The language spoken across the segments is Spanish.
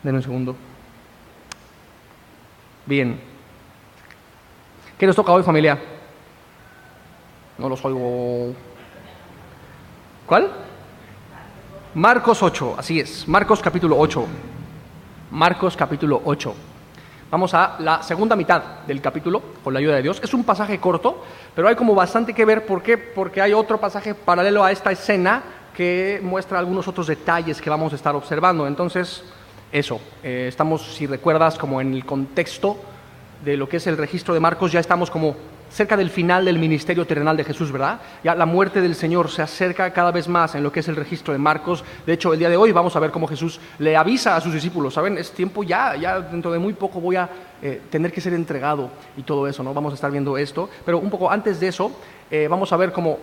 Denme un segundo. Bien. ¿Qué nos toca hoy, familia? No los oigo. ¿Cuál? Marcos 8, así es. Marcos capítulo 8. Marcos capítulo 8. Vamos a la segunda mitad del capítulo, con la ayuda de Dios. Es un pasaje corto, pero hay como bastante que ver. ¿Por qué? Porque hay otro pasaje paralelo a esta escena que muestra algunos otros detalles que vamos a estar observando. Entonces, eso, estamos, si recuerdas, como en el contexto de lo que es el registro de Marcos, ya estamos como cerca del final del ministerio terrenal de Jesús, ¿verdad? Ya la muerte del Señor se acerca cada vez más en lo que es el registro de Marcos. De hecho, el día de hoy vamos a ver cómo Jesús le avisa a sus discípulos, ¿saben? Es tiempo ya dentro de muy poco voy a tener que ser entregado y todo eso, ¿no? Vamos a estar viendo esto, pero un poco antes de eso, vamos a ver como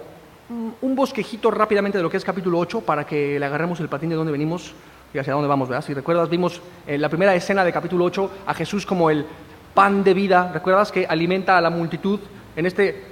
un bosquejito rápidamente de lo que es capítulo 8 para que le agarremos el patín de dónde venimos y hacia dónde vamos, ¿verdad? Si recuerdas, vimos en la primera escena de capítulo 8 a Jesús como el pan de vida. ¿Recuerdas que alimenta a la multitud? En este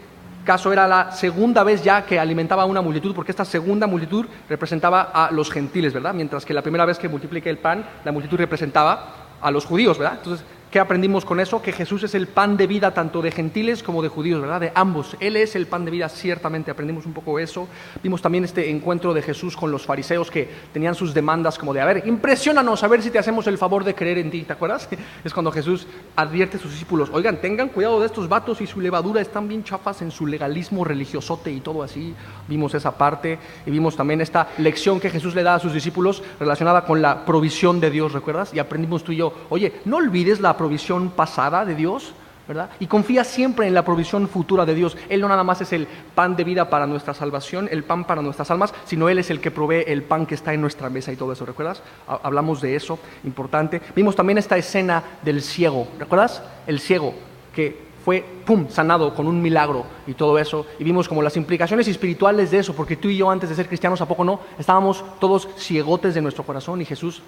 caso era la segunda vez ya que alimentaba a una multitud, porque esta segunda multitud representaba a los gentiles, ¿verdad? Mientras que la primera vez que multiplica el pan, la multitud representaba a los judíos, ¿verdad? Entonces, ¿qué aprendimos con eso? Que Jesús es el pan de vida tanto de gentiles como de judíos, ¿verdad? De ambos. Él es el pan de vida, ciertamente aprendimos un poco eso. Vimos también este encuentro de Jesús con los fariseos que tenían sus demandas como de, a ver, impresionanos, a ver si te hacemos el favor de creer en ti, ¿te acuerdas? Es cuando Jesús advierte a sus discípulos, oigan, tengan cuidado de estos vatos y su levadura, están bien chafas en su legalismo religiosote y todo así. Vimos esa parte y vimos también esta lección que Jesús le da a sus discípulos relacionada con la provisión de Dios, ¿recuerdas? Y aprendimos tú y yo, oye, no olvides la provisión pasada de Dios, ¿verdad? Y confía siempre en la provisión futura de Dios. Él no nada más es el pan de vida para nuestra salvación, el pan para nuestras almas, sino Él es el que provee el pan que está en nuestra mesa y todo eso, ¿recuerdas? Hablamos de eso, importante. Vimos también esta escena del ciego, ¿recuerdas? El ciego que fue, sanado con un milagro y todo eso, y vimos como las implicaciones espirituales de eso, porque tú y yo antes de ser cristianos, ¿a poco no? Estábamos todos ciegotes de nuestro corazón y Jesús,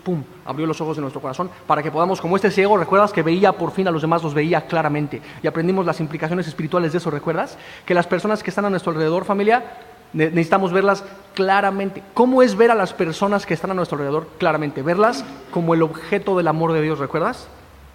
abrió los ojos de nuestro corazón para que podamos, como este ciego, ¿recuerdas? Que veía por fin a los demás, los veía claramente, y aprendimos las implicaciones espirituales de eso, ¿recuerdas? Que las personas que están a nuestro alrededor, familia, necesitamos verlas claramente. ¿Cómo es ver a las personas que están a nuestro alrededor claramente? Verlas como el objeto del amor de Dios, ¿recuerdas?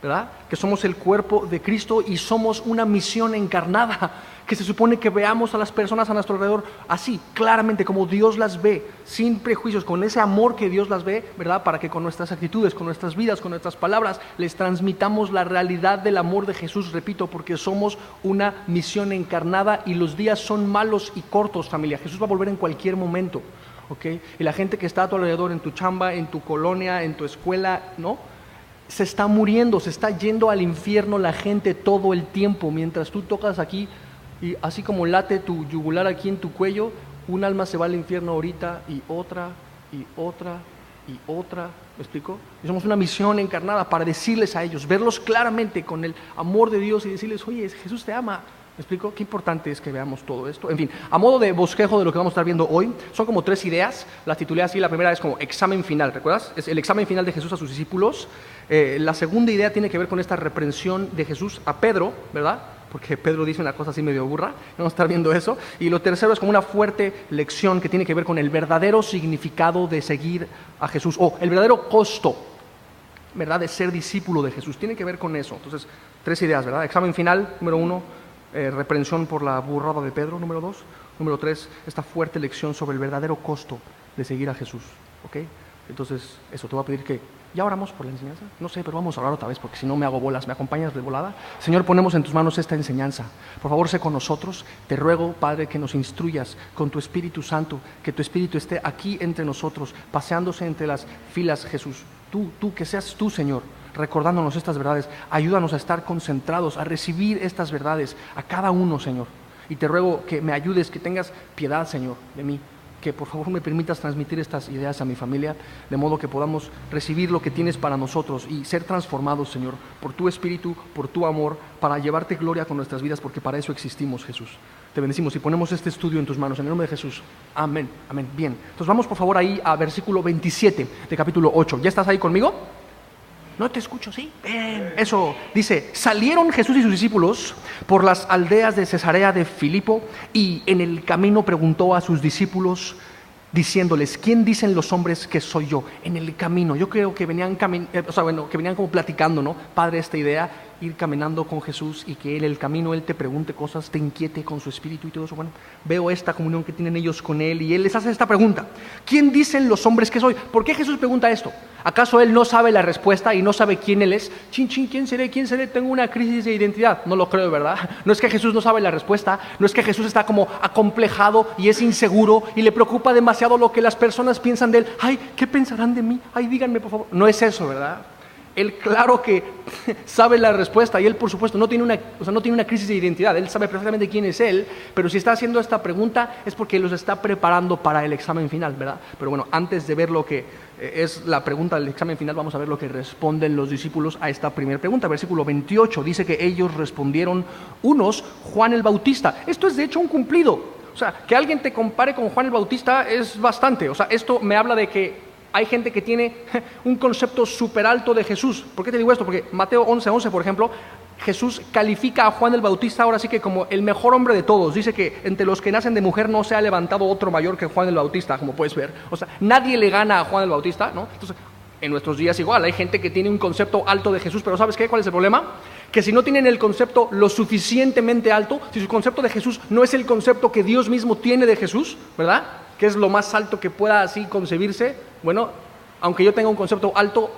¿Verdad? Que somos el cuerpo de Cristo y somos una misión encarnada, que se supone que veamos a las personas a nuestro alrededor así, claramente, como Dios las ve, sin prejuicios, con ese amor que Dios las ve, ¿verdad? Para que con nuestras actitudes, con nuestras vidas, con nuestras palabras, les transmitamos la realidad del amor de Jesús, repito, porque somos una misión encarnada y los días son malos y cortos, familia. Jesús va a volver en cualquier momento, ¿ok? Y la gente que está a tu alrededor, en tu chamba, en tu colonia, en tu escuela, ¿no? Se está muriendo, se está yendo al infierno la gente todo el tiempo, mientras tú tocas aquí y así como late tu yugular aquí en tu cuello, un alma se va al infierno ahorita y otra y otra y otra, ¿me explico? Y somos una misión encarnada para decirles a ellos, verlos claramente con el amor de Dios y decirles, oye, Jesús te ama. ¿Me explico? Qué importante es que veamos todo esto. En fin, a modo de bosquejo de lo que vamos a estar viendo hoy, son como 3 ideas. Las titulé así. La primera es como examen final, ¿recuerdas? Es el examen final de Jesús a sus discípulos. La segunda idea tiene que ver con esta reprensión de Jesús a Pedro, ¿verdad? Porque Pedro dice una cosa así medio burra. Vamos a estar viendo eso. Y lo tercero es como una fuerte lección que tiene que ver con el verdadero significado de seguir a Jesús, o el verdadero costo, ¿verdad?, de ser discípulo de Jesús. Tiene que ver con eso. Entonces, 3 ideas, ¿verdad? Examen final, número 1. Reprensión por la burrada de Pedro, número 2. Número 3, esta fuerte lección sobre el verdadero costo de seguir a Jesús, ¿ok? Entonces, eso, te voy a pedir que ya oramos por la enseñanza. No sé, pero vamos a orar otra vez porque si no me hago bolas. ¿Me acompañas de volada? Señor, ponemos en tus manos esta enseñanza. Por favor, sé con nosotros. Te ruego, Padre, que nos instruyas con tu Espíritu Santo, que tu Espíritu esté aquí entre nosotros, paseándose entre las filas, Jesús. Tú, que seas tú, Señor, recordándonos estas verdades. Ayúdanos a estar concentrados, a recibir estas verdades a cada uno, Señor. Y te ruego que me ayudes, que tengas piedad, Señor, de mí. Que por favor me permitas transmitir estas ideas a mi familia, de modo que podamos recibir lo que tienes para nosotros y ser transformados, Señor, por tu Espíritu, por tu amor, para llevarte gloria con nuestras vidas, porque para eso existimos, Jesús. Te bendecimos y ponemos este estudio en tus manos, en el nombre de Jesús. Amén, amén. Bien, entonces vamos por favor ahí a versículo 27 de capítulo 8. ¿Ya estás ahí conmigo? No te escucho, ¿sí? Bien. Eso dice, salieron Jesús y sus discípulos por las aldeas de Cesarea de Filipo y en el camino preguntó a sus discípulos, diciéndoles: ¿quién dicen los hombres que soy yo? En el camino. Yo creo que venían que venían como platicando, ¿no? Padre, esta idea, ir caminando con Jesús y que Él, el camino, Él te pregunte cosas, te inquiete con su espíritu y todo eso. Bueno, veo esta comunión que tienen ellos con Él y Él les hace esta pregunta: ¿quién dicen los hombres que soy? ¿Por qué Jesús pregunta esto? ¿Acaso Él no sabe la respuesta y no sabe quién Él es? ¿Quién seré? ¿Quién seré? Tengo una crisis de identidad. No lo creo, ¿verdad? No es que Jesús no sabe la respuesta, no es que Jesús está como acomplejado y es inseguro y le preocupa demasiado lo que las personas piensan de Él. Ay, ¿qué pensarán de mí? Ay, díganme por favor. No es eso, ¿verdad? Él claro que sabe la respuesta y Él por supuesto no tiene una crisis de identidad. Él sabe perfectamente quién es Él, pero si está haciendo esta pregunta es porque los está preparando para el examen final, ¿verdad? Pero bueno, antes de ver lo que es la pregunta del examen final, vamos a ver lo que responden los discípulos a esta primera pregunta. Versículo 28 dice que ellos respondieron: unos, Juan el Bautista. Esto es de hecho un cumplido. O sea, que alguien te compare con Juan el Bautista es bastante. O sea, esto me habla de que hay gente que tiene un concepto súper alto de Jesús. ¿Por qué te digo esto? Porque Mateo 11:11, por ejemplo, Jesús califica a Juan el Bautista ahora sí que como el mejor hombre de todos. Dice que entre los que nacen de mujer no se ha levantado otro mayor que Juan el Bautista, como puedes ver. O sea, nadie le gana a Juan el Bautista, ¿no? Entonces, en nuestros días igual, hay gente que tiene un concepto alto de Jesús, pero ¿sabes qué? ¿Cuál es el problema? Que si no tienen el concepto lo suficientemente alto, si su concepto de Jesús no es el concepto que Dios mismo tiene de Jesús, ¿verdad? Que es lo más alto que pueda así concebirse, bueno, aunque yo tenga un concepto alto,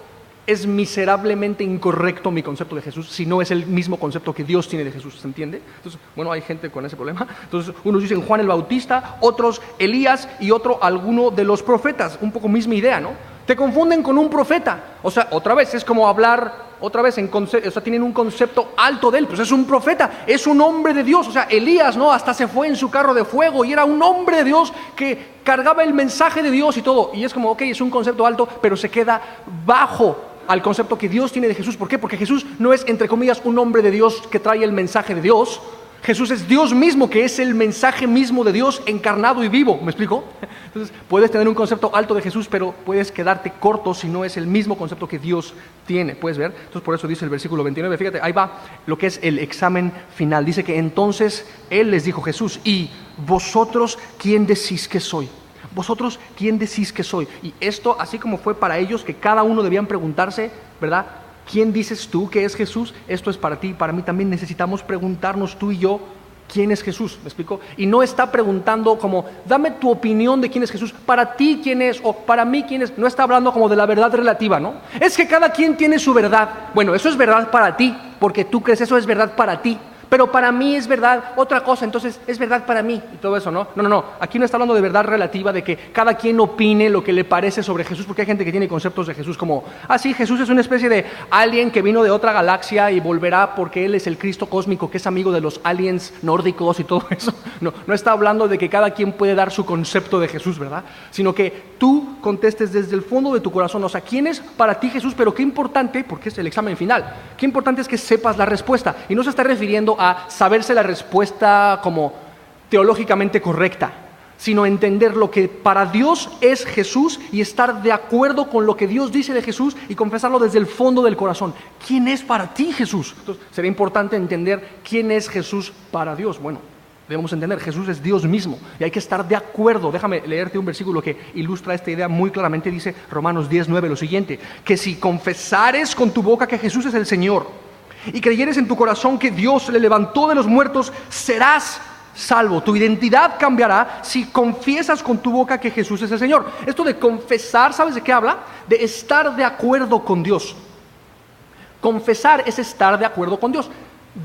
es miserablemente incorrecto mi concepto de Jesús si no es el mismo concepto que Dios tiene de Jesús, ¿se entiende? Entonces, bueno, hay gente con ese problema. Entonces, unos dicen Juan el Bautista, otros Elías y otro alguno de los profetas. Un poco misma idea, ¿no? Te confunden con un profeta. O sea, otra vez, es como hablar otra vez tienen un concepto alto de él, pues es un profeta, es un hombre de Dios. O sea, Elías, ¿no? Hasta se fue en su carro de fuego y era un hombre de Dios que cargaba el mensaje de Dios y todo. Y es como, ok, es un concepto alto, pero se queda bajo al concepto que Dios tiene de Jesús. ¿Por qué? Porque Jesús no es, entre comillas, un hombre de Dios que trae el mensaje de Dios. Jesús es Dios mismo, que es el mensaje mismo de Dios encarnado y vivo. ¿Me explico? Entonces, puedes tener un concepto alto de Jesús, pero puedes quedarte corto si no es el mismo concepto que Dios tiene. ¿Puedes ver? Entonces, por eso dice el versículo 29. Fíjate, ahí va lo que es el examen final. Dice que entonces Él les dijo, Jesús: ¿y vosotros quién decís que soy? ¿Vosotros quién decís que soy? Y esto, así como fue para ellos, que cada uno debían preguntarse, ¿verdad? ¿Quién dices tú que es Jesús? Esto es para ti y para mí también. Necesitamos preguntarnos tú y yo, ¿quién es Jesús? ¿Me explico? Y no está preguntando como, dame tu opinión de quién es Jesús, para ti quién es, o para mí quién es. No está hablando como de la verdad relativa, ¿no? Es que cada quien tiene su verdad. Bueno, eso es verdad para ti, porque tú crees eso es verdad para ti. Pero para mí es verdad otra cosa, entonces es verdad para mí y todo eso, ¿no? No. Aquí no está hablando de verdad relativa, de que cada quien opine lo que le parece sobre Jesús, porque hay gente que tiene conceptos de Jesús como, sí, Jesús es una especie de alien que vino de otra galaxia y volverá porque Él es el Cristo cósmico, que es amigo de los aliens nórdicos y todo eso. No está hablando de que cada quien puede dar su concepto de Jesús, ¿verdad? Sino que tú contestes desde el fondo de tu corazón, o sea, ¿quién es para ti Jesús? Pero qué importante, porque es el examen final, qué importante es que sepas la respuesta. Y no se está refiriendo a saberse la respuesta como teológicamente correcta, sino entender lo que para Dios es Jesús y estar de acuerdo con lo que Dios dice de Jesús y confesarlo desde el fondo del corazón. ¿Quién es para ti Jesús? Entonces, sería importante entender quién es Jesús para Dios. Bueno, debemos entender, Jesús es Dios mismo y hay que estar de acuerdo. Déjame leerte un versículo que ilustra esta idea muy claramente. Dice Romanos 10:9 lo siguiente: que si confesares con tu boca que Jesús es el Señor y creyeres en tu corazón que Dios le levantó de los muertos, serás salvo. Tu identidad cambiará si confiesas con tu boca que Jesús es el Señor. Esto de confesar, ¿sabes de qué habla? De estar de acuerdo con Dios. Confesar es estar de acuerdo con Dios.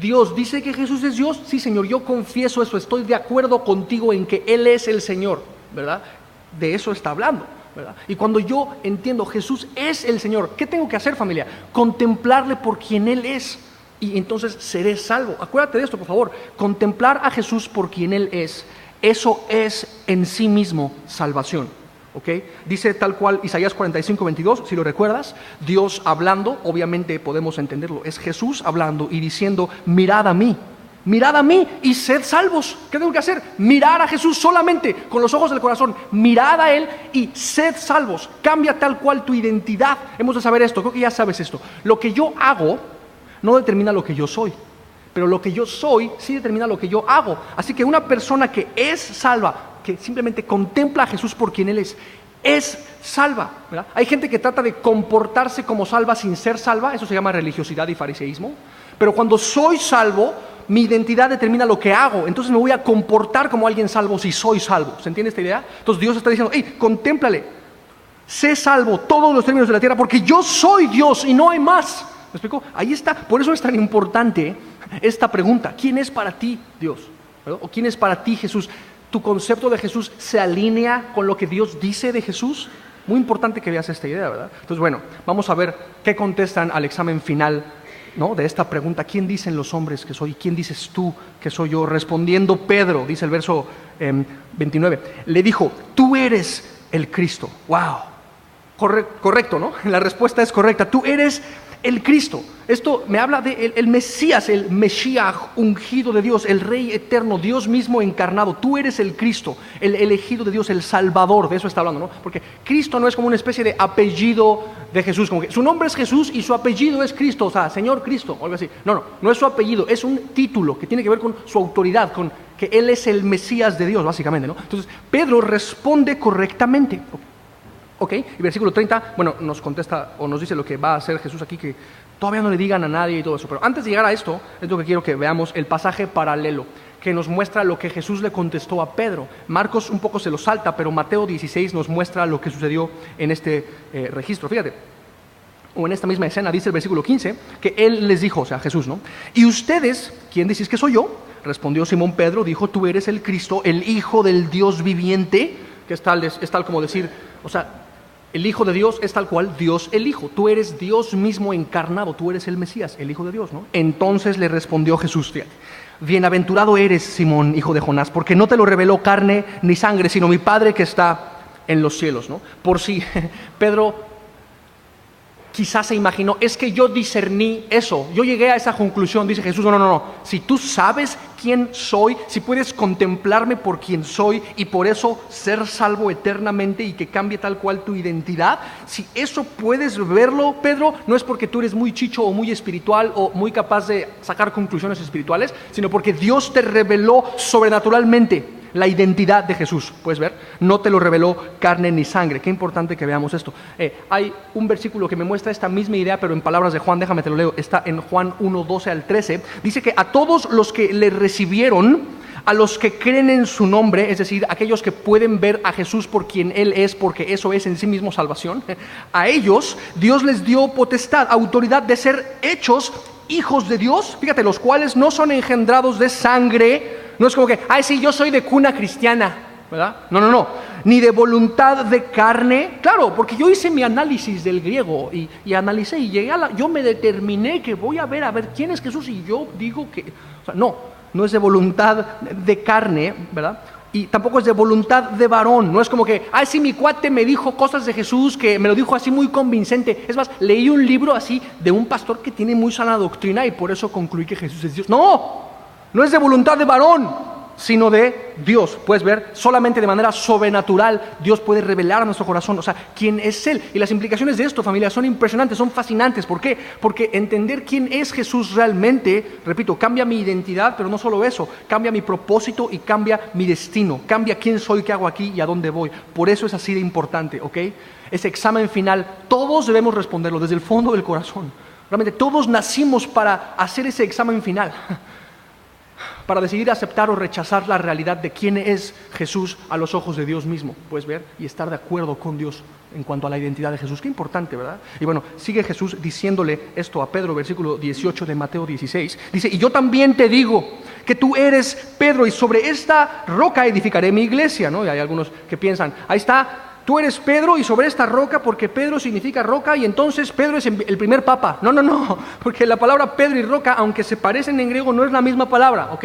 Dios dice que Jesús es Dios. Sí, Señor, yo confieso eso. Estoy de acuerdo contigo en que Él es el Señor, ¿verdad? De eso está hablando, ¿verdad? Y cuando yo entiendo Jesús es el Señor, ¿qué tengo que hacer, familia? Contemplarle por quien Él es. Y entonces seré salvo. Acuérdate de esto, por favor. Contemplar a Jesús por quien Él es, eso es en sí mismo salvación. ¿Ok? Dice tal cual Isaías 45:22, si lo recuerdas, Dios hablando, obviamente podemos entenderlo, es Jesús hablando y diciendo, mirad a mí y sed salvos. ¿Qué tengo que hacer? Mirar a Jesús solamente con los ojos del corazón, mirad a Él y sed salvos. Cambia tal cual tu identidad. Hemos de saber esto, creo que ya sabes esto. Lo que yo hago no determina lo que yo soy, pero lo que yo soy sí determina lo que yo hago. Así que una persona que es salva que simplemente contempla a Jesús por quien Él es salva, ¿verdad? Hay gente que trata de comportarse como salva sin ser salva, eso se llama religiosidad y fariseísmo, pero cuando soy salvo, mi identidad determina lo que hago, entonces me voy a comportar como alguien salvo si soy salvo, ¿se entiende esta idea? Entonces Dios está diciendo, hey, contémplale, sé salvo todos los términos de la tierra porque yo soy Dios y no hay más. ¿Me explico? Ahí está, por eso es tan importante esta pregunta, ¿quién es para ti Dios? ¿Verdad? ¿O quién es para ti Jesús? ¿Tu concepto de Jesús se alinea con lo que Dios dice de Jesús? Muy importante que veas esta idea, ¿verdad? Entonces, bueno, vamos a ver qué contestan al examen final, ¿no?, de esta pregunta. ¿Quién dicen los hombres que soy? ¿Quién dices tú que soy yo? Respondiendo Pedro, dice el verso 29, le dijo, tú eres el Cristo. ¡Wow! Correcto, ¿no? La respuesta es correcta. Tú eres el Cristo. Esto me habla de el Mesías, el Mesías ungido de Dios, el Rey eterno, Dios mismo encarnado. Tú eres el Cristo, el elegido de Dios, el Salvador. De eso está hablando, ¿no? Porque Cristo no es como una especie de apellido de Jesús, como que su nombre es Jesús y su apellido es Cristo, o sea, Señor Cristo, o algo así. No es su apellido, es un título que tiene que ver con su autoridad, con que Él es el Mesías de Dios, básicamente, ¿no? Entonces, Pedro responde correctamente. Ok, y versículo 30, bueno, nos contesta o nos dice lo que va a hacer Jesús aquí, que todavía no le digan a nadie y todo eso. Pero antes de llegar a esto, es lo que quiero que veamos el pasaje paralelo, que nos muestra lo que Jesús le contestó a Pedro. Marcos un poco se lo salta, pero Mateo 16 nos muestra lo que sucedió en este registro. Fíjate, o en esta misma escena, dice el versículo 15, que Él les dijo, o sea, Jesús, ¿no? Y ustedes, ¿quién decís que soy yo? Respondió Simón Pedro, dijo, tú eres el Cristo, el Hijo del Dios viviente, que es tal como decir, o sea, el Hijo de Dios es tal cual Dios el Hijo. Tú eres Dios mismo encarnado, tú eres el Mesías, el Hijo de Dios, ¿no? Entonces le respondió Jesús, fíjate, bienaventurado eres, Simón, hijo de Jonás, porque no te lo reveló carne ni sangre, sino mi Padre que está en los cielos, ¿no? Por si Pedro quizás se imaginó, es que yo discerní eso, yo llegué a esa conclusión, dice Jesús, no, si tú sabes quién soy, si puedes contemplarme por quien soy y por eso ser salvo eternamente y que cambie tal cual tu identidad, si eso puedes verlo, Pedro, no es porque tú eres muy chicho o muy espiritual o muy capaz de sacar conclusiones espirituales, sino porque Dios te reveló sobrenaturalmente la identidad de Jesús, ¿puedes ver? No te lo reveló carne ni sangre. Qué importante que veamos esto. Hay un versículo que me muestra esta misma idea, pero en palabras de Juan, déjame te lo leo, está en Juan 1, 12 al 13, dice que a todos los que le recibieron, a los que creen en su nombre, es decir, aquellos que pueden ver a Jesús por quien Él es, porque eso es en sí mismo salvación, a ellos Dios les dio potestad, autoridad de ser hechos hijos de Dios, fíjate, los cuales no son engendrados de sangre. No es como que, ay, sí, yo soy de cuna cristiana, ¿verdad? No. Ni de voluntad de carne. Claro, porque yo hice mi análisis del griego y analicé y llegué yo me determiné que voy a ver quién es Jesús y yo digo que... O sea, no es de voluntad de carne, ¿verdad? Y tampoco es de voluntad de varón. No es como que, ay, sí, mi cuate me dijo cosas de Jesús, que me lo dijo así muy convincente. Es más, leí un libro así de un pastor que tiene muy sana doctrina y por eso concluí que Jesús es Dios. No es de voluntad de varón, sino de Dios. Puedes ver, solamente de manera sobrenatural Dios puede revelar a nuestro corazón, o sea, quién es Él. Y las implicaciones de esto, familia, son impresionantes, son fascinantes. ¿Por qué? Porque entender quién es Jesús realmente, repito, cambia mi identidad, pero no solo eso, cambia mi propósito y cambia mi destino, cambia quién soy, qué hago aquí y a dónde voy. Por eso es así de importante, ¿ok? Ese examen final, todos debemos responderlo desde el fondo del corazón. Realmente todos nacimos para hacer ese examen final, para decidir aceptar o rechazar la realidad de quién es Jesús a los ojos de Dios mismo, puedes ver, y estar de acuerdo con Dios en cuanto a la identidad de Jesús. Qué importante, ¿verdad? Y bueno, sigue Jesús diciéndole esto a Pedro, versículo 18 de Mateo 16, dice, y yo también te digo que tú eres Pedro y sobre esta roca edificaré mi iglesia, ¿no? Y hay algunos que piensan, ahí está, tú eres Pedro y sobre esta roca, porque Pedro significa roca y entonces Pedro es el primer papa. No, porque la palabra Pedro y roca, aunque se parecen en griego, no es la misma palabra, ¿ok?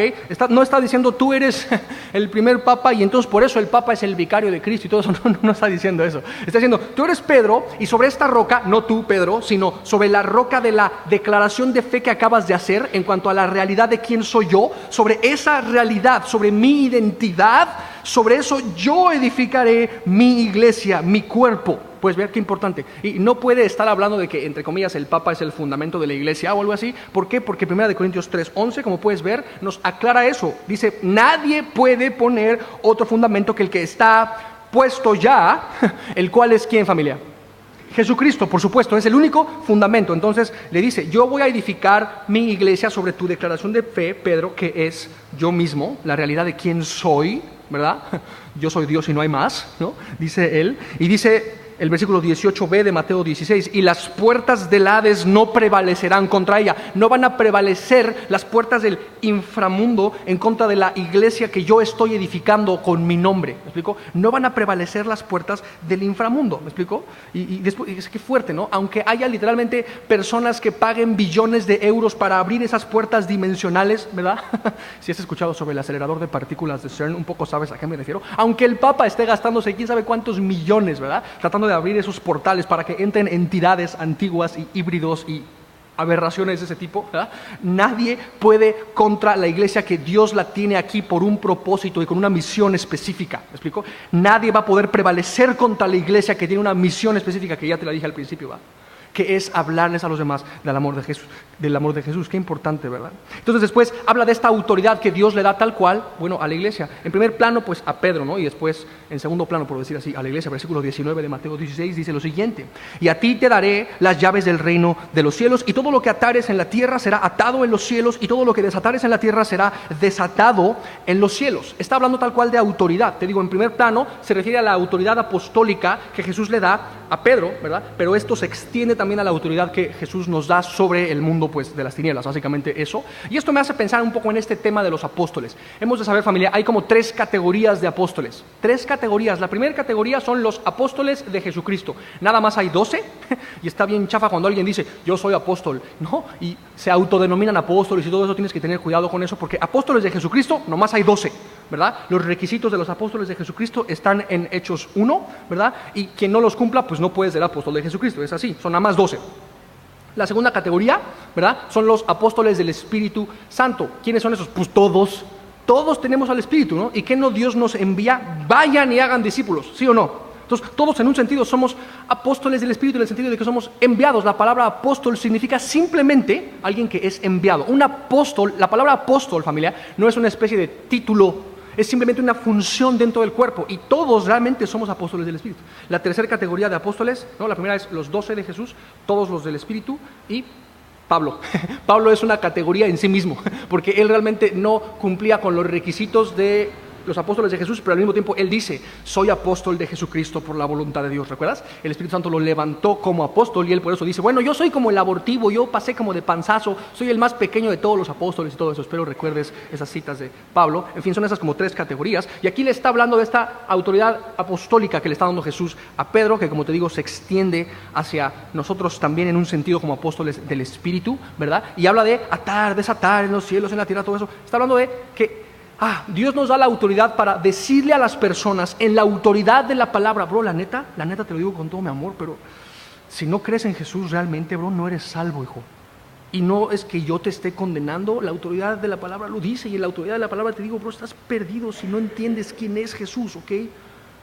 No está diciendo tú eres el primer papa y entonces por eso el papa es el vicario de Cristo y todo eso, no está diciendo eso. Está diciendo, tú eres Pedro y sobre esta roca, no tú Pedro, sino sobre la roca de la declaración de fe que acabas de hacer en cuanto a la realidad de quién soy yo, sobre esa realidad, sobre mi identidad, sobre eso yo edificaré mi iglesia, mi cuerpo. ¿Puedes ver qué importante? Y no puede estar hablando de que, entre comillas, el Papa es el fundamento de la Iglesia o algo así. ¿Por qué? Porque 1 Corintios 3:11, como puedes ver, nos aclara eso. Dice, nadie puede poner otro fundamento que el que está puesto ya, el cual es ¿quién, familia? Jesucristo, por supuesto, es el único fundamento. Entonces le dice, yo voy a edificar mi iglesia sobre tu declaración de fe, Pedro, que es yo mismo, la realidad de quién soy, ¿verdad? Yo soy Dios y no hay más, ¿no? Dice él. Y dice el versículo 18b de Mateo 16, y las puertas del Hades no prevalecerán contra ella. No van a prevalecer las puertas del inframundo en contra de la iglesia que yo estoy edificando con mi nombre. ¿Me explico? No van a prevalecer las puertas del inframundo. ¿Me explico? Y después, es que fuerte, ¿no? Aunque haya literalmente personas que paguen billones de euros para abrir esas puertas dimensionales, ¿verdad? Si has escuchado sobre el acelerador de partículas de CERN, un poco sabes a qué me refiero. Aunque el Papa esté gastándose quién sabe cuántos millones, ¿verdad? Tratando de abrir esos portales para que entren entidades antiguas y híbridos y aberraciones de ese tipo, ¿verdad? Nadie puede contra la iglesia que Dios la tiene aquí por un propósito y con una misión específica. ¿Me explico? Nadie va a poder prevalecer contra la iglesia que tiene una misión específica, que ya te la dije al principio, ¿va? Que es hablarles a los demás del amor de Jesús. Qué importante, ¿verdad? Entonces después habla de esta autoridad que Dios le da tal cual, bueno, a la iglesia. En primer plano, pues a Pedro, ¿no? Y después, en segundo plano, por decir así, a la iglesia. Versículo 19 de Mateo 16 dice lo siguiente: y a ti te daré las llaves del reino de los cielos, y todo lo que atares en la tierra será atado en los cielos, y todo lo que desatares en la tierra será desatado en los cielos. Está hablando tal cual de autoridad. Te digo, en primer plano se refiere a la autoridad apostólica que Jesús le da a Pedro, ¿verdad? Pero esto se extiende también a la autoridad que Jesús nos da sobre el mundo, pues, de las tinieblas, básicamente eso. Y esto me hace pensar un poco en este tema de los apóstoles. Hemos de saber, familia, hay como 3 categorías de apóstoles. 3 categorías. La primera categoría son los apóstoles de Jesucristo. Nada más hay 12, y está bien chafa cuando alguien dice, yo soy apóstol, ¿no? Y se autodenominan apóstoles y todo eso, tienes que tener cuidado con eso, porque apóstoles de Jesucristo, nomás hay 12, ¿verdad? Los requisitos de los apóstoles de Jesucristo están en Hechos 1, ¿verdad? Y quien no los cumpla, pues no puede ser apóstol de Jesucristo, es así, son nada más 12. La segunda categoría, ¿verdad? Son los apóstoles del Espíritu Santo. ¿Quiénes son esos? Pues todos tenemos al Espíritu, ¿no? ¿Y qué no Dios nos envía? Vayan y hagan discípulos, ¿sí o no? Entonces, todos en un sentido somos apóstoles del Espíritu, en el sentido de que somos enviados. La palabra apóstol significa simplemente alguien que es enviado. Un apóstol, la palabra apóstol, familia, no es una especie de título, es simplemente una función dentro del cuerpo, y todos realmente somos apóstoles del Espíritu. La tercera categoría de apóstoles, ¿no? La primera es los 12 de Jesús, todos los del Espíritu, y Pablo. Pablo es una categoría en sí mismo, porque él realmente no cumplía con los requisitos de los apóstoles de Jesús, pero al mismo tiempo él dice, soy apóstol de Jesucristo por la voluntad de Dios. ¿Recuerdas? El Espíritu Santo lo levantó como apóstol y él por eso dice, bueno, yo soy como el abortivo, yo pasé como de panzazo, soy el más pequeño de todos los apóstoles y todo eso. Espero recuerdes esas citas de Pablo. En fin, son esas como 3 categorías, y aquí le está hablando de esta autoridad apostólica que le está dando Jesús a Pedro, que como te digo se extiende hacia nosotros también en un sentido como apóstoles del Espíritu, ¿verdad? Y habla de atar, desatar en los cielos, en la tierra, todo eso. Está hablando de que Dios nos da la autoridad para decirle a las personas en la autoridad de la palabra. Bro, la neta te lo digo con todo mi amor, pero si no crees en Jesús realmente, bro, no eres salvo, hijo. Y no es que yo te esté condenando, la autoridad de la palabra lo dice, y en la autoridad de la palabra te digo, bro, estás perdido si no entiendes quién es Jesús, ¿ok?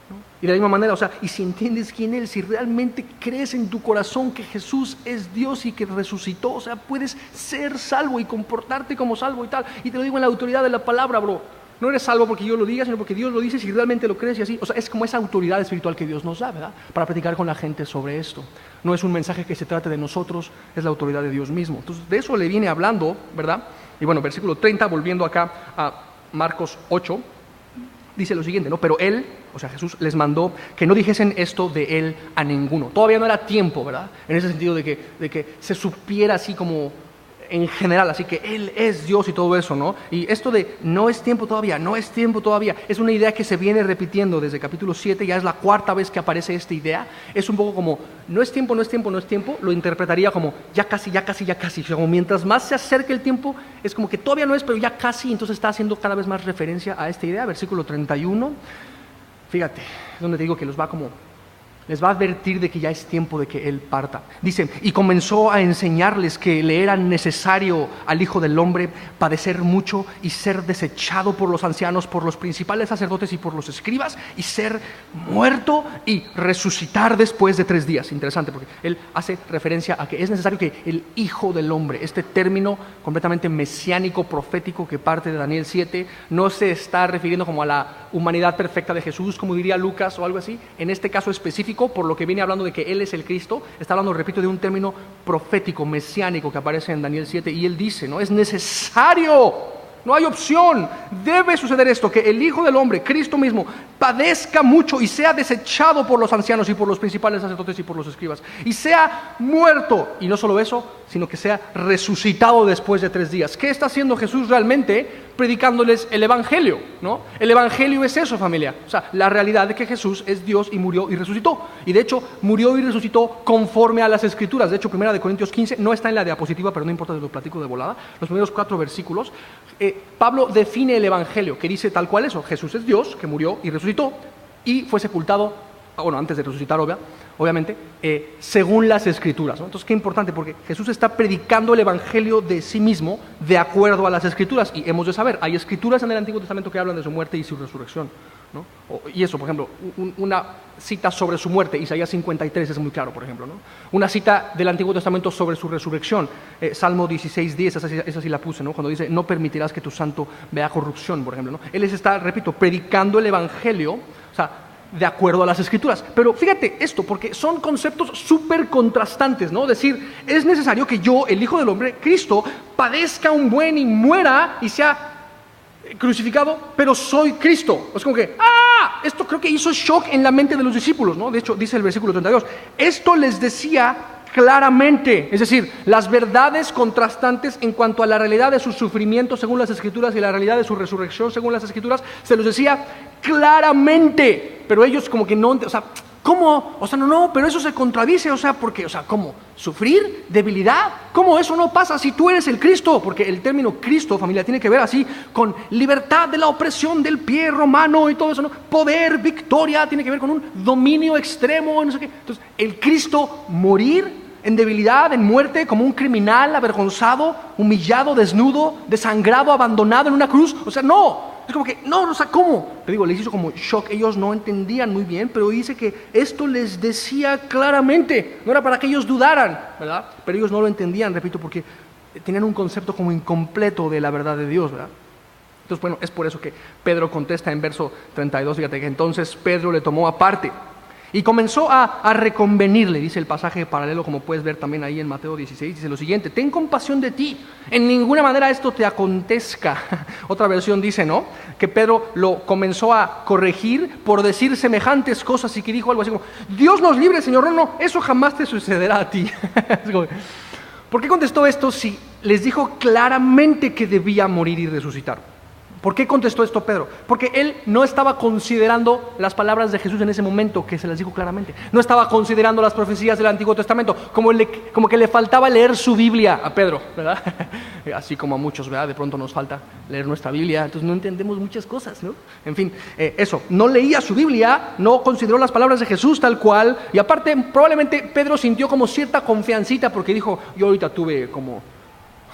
¿No? Y de la misma manera, o sea, y si entiendes quién es, si realmente crees en tu corazón que Jesús es Dios y que resucitó, o sea, puedes ser salvo y comportarte como salvo y tal. Y te lo digo en la autoridad de la palabra, bro. No eres salvo porque yo lo diga, sino porque Dios lo dice, si realmente lo crees y así. O sea, es como esa autoridad espiritual que Dios nos da, ¿verdad? Para platicar con la gente sobre esto. No es un mensaje que se trate de nosotros, es la autoridad de Dios mismo. Entonces, de eso le viene hablando, ¿verdad? Y bueno, versículo 30, volviendo acá a Marcos 8, dice lo siguiente, ¿no? Pero él, o sea, Jesús les mandó que no dijesen esto de él a ninguno. Todavía no era tiempo, ¿verdad? En ese sentido de que se supiera así como en general, así que Él es Dios y todo eso, ¿no? Y esto de no es tiempo todavía, es una idea que se viene repitiendo desde capítulo 7, ya es la 4ª vez que aparece esta idea. Es un poco como, no es tiempo, lo interpretaría como ya casi, como mientras más se acerque el tiempo, es como que todavía no es, pero ya casi, entonces está haciendo cada vez más referencia a esta idea. Versículo 31, fíjate, es donde te digo que los va como Les va a advertir de que ya es tiempo de que Él parta. Dice, y comenzó a enseñarles que le era necesario al Hijo del Hombre padecer mucho y ser desechado por los ancianos, por los principales sacerdotes y por los escribas, y ser muerto y resucitar después de 3 días. Interesante, porque Él hace referencia a que es necesario que el Hijo del Hombre, este término completamente mesiánico, profético que parte de Daniel 7, no se está refiriendo como a la humanidad perfecta de Jesús, como diría Lucas o algo así. En este caso específico, por lo que viene hablando de que Él es el Cristo, está hablando, repito, de un término profético, mesiánico que aparece en Daniel 7, y Él dice, ¿no? Es necesario, no hay opción, debe suceder esto, que el Hijo del Hombre, Cristo mismo, padezca mucho y sea desechado por los ancianos y por los principales sacerdotes y por los escribas, y sea muerto, y no solo eso, sino que sea resucitado después de 3 días. ¿Qué está haciendo Jesús realmente? Predicándoles el Evangelio, ¿no? El Evangelio es eso, familia. O sea, la realidad de que Jesús es Dios y murió y resucitó. Y de hecho, murió y resucitó conforme a las Escrituras. De hecho, 1 Corintios 15, no está en la diapositiva, pero no importa, lo platico de volada. Los primeros 4 versículos, Pablo define el Evangelio, que dice tal cual eso. Jesús es Dios, que murió y resucitó, y fue sepultado, bueno, antes de resucitar, obviamente, según las Escrituras, ¿no? Entonces, qué importante, porque Jesús está predicando el Evangelio de sí mismo de acuerdo a las Escrituras, y hemos de saber, hay Escrituras en el Antiguo Testamento que hablan de su muerte y su resurrección, ¿no? Y eso, por ejemplo, una cita sobre su muerte, Isaías 53 es muy claro, por ejemplo, ¿no? Una cita del Antiguo Testamento sobre su resurrección, Salmo 16:10, esa sí la puse, ¿no? Cuando dice, no permitirás que tu santo vea corrupción, por ejemplo, ¿no? Él les está, repito, predicando el Evangelio, o sea, de acuerdo a las Escrituras. Pero fíjate esto, porque son conceptos súper contrastantes, ¿no? Decir, es necesario que yo, el Hijo del Hombre, Cristo, padezca un buen y muera y sea crucificado, pero soy Cristo. Es como que, esto creo que hizo shock en la mente de los discípulos, ¿no? De hecho, dice el versículo 32, esto les decía claramente, es decir, las verdades contrastantes en cuanto a la realidad de su sufrimiento según las Escrituras y la realidad de su resurrección según las Escrituras, se los decía claramente, pero ellos como que no, o sea, ¿cómo? O sea, no, pero eso se contradice, o sea, porque, o sea, ¿cómo? ¿Sufrir? ¿Debilidad? ¿Cómo eso no pasa si tú eres el Cristo? Porque el término Cristo, familia, tiene que ver así con libertad de la opresión del pie romano y todo eso, ¿no? Poder, victoria, tiene que ver con un dominio extremo, no sé qué. Entonces, el Cristo morir en debilidad, en muerte, como un criminal avergonzado, humillado, desnudo, desangrado, abandonado en una cruz, o sea, no. Es como que, no, o sea, ¿cómo? Te digo, les hizo como shock, ellos no entendían muy bien, pero dice que esto les decía claramente, no era para que ellos dudaran, ¿verdad? Pero ellos no lo entendían, repito, porque tenían un concepto como incompleto de la verdad de Dios, ¿verdad? Entonces, bueno, es por eso que Pedro contesta en verso 32, fíjate que entonces Pedro le tomó aparte y comenzó a reconvenirle, dice el pasaje paralelo, como puedes ver también ahí en Mateo 16, dice lo siguiente, ten compasión de ti, en ninguna manera esto te acontezca. Otra versión dice, ¿no?, que Pedro lo comenzó a corregir por decir semejantes cosas y que dijo algo así como, Dios nos libre, Señor, no, eso jamás te sucederá a ti. ¿Por qué contestó esto si les dijo claramente que debía morir y resucitar? ¿Por qué contestó esto Pedro? Porque él no estaba considerando las palabras de Jesús en ese momento, que se las dijo claramente. No estaba considerando las profecías del Antiguo Testamento, como que le faltaba leer su Biblia a Pedro, ¿verdad? Así como a muchos, ¿verdad? De pronto nos falta leer nuestra Biblia, entonces no entendemos muchas cosas, ¿no? En fin, eso, no leía su Biblia, no consideró las palabras de Jesús tal cual, y aparte probablemente Pedro sintió como cierta confiancita porque dijo, yo ahorita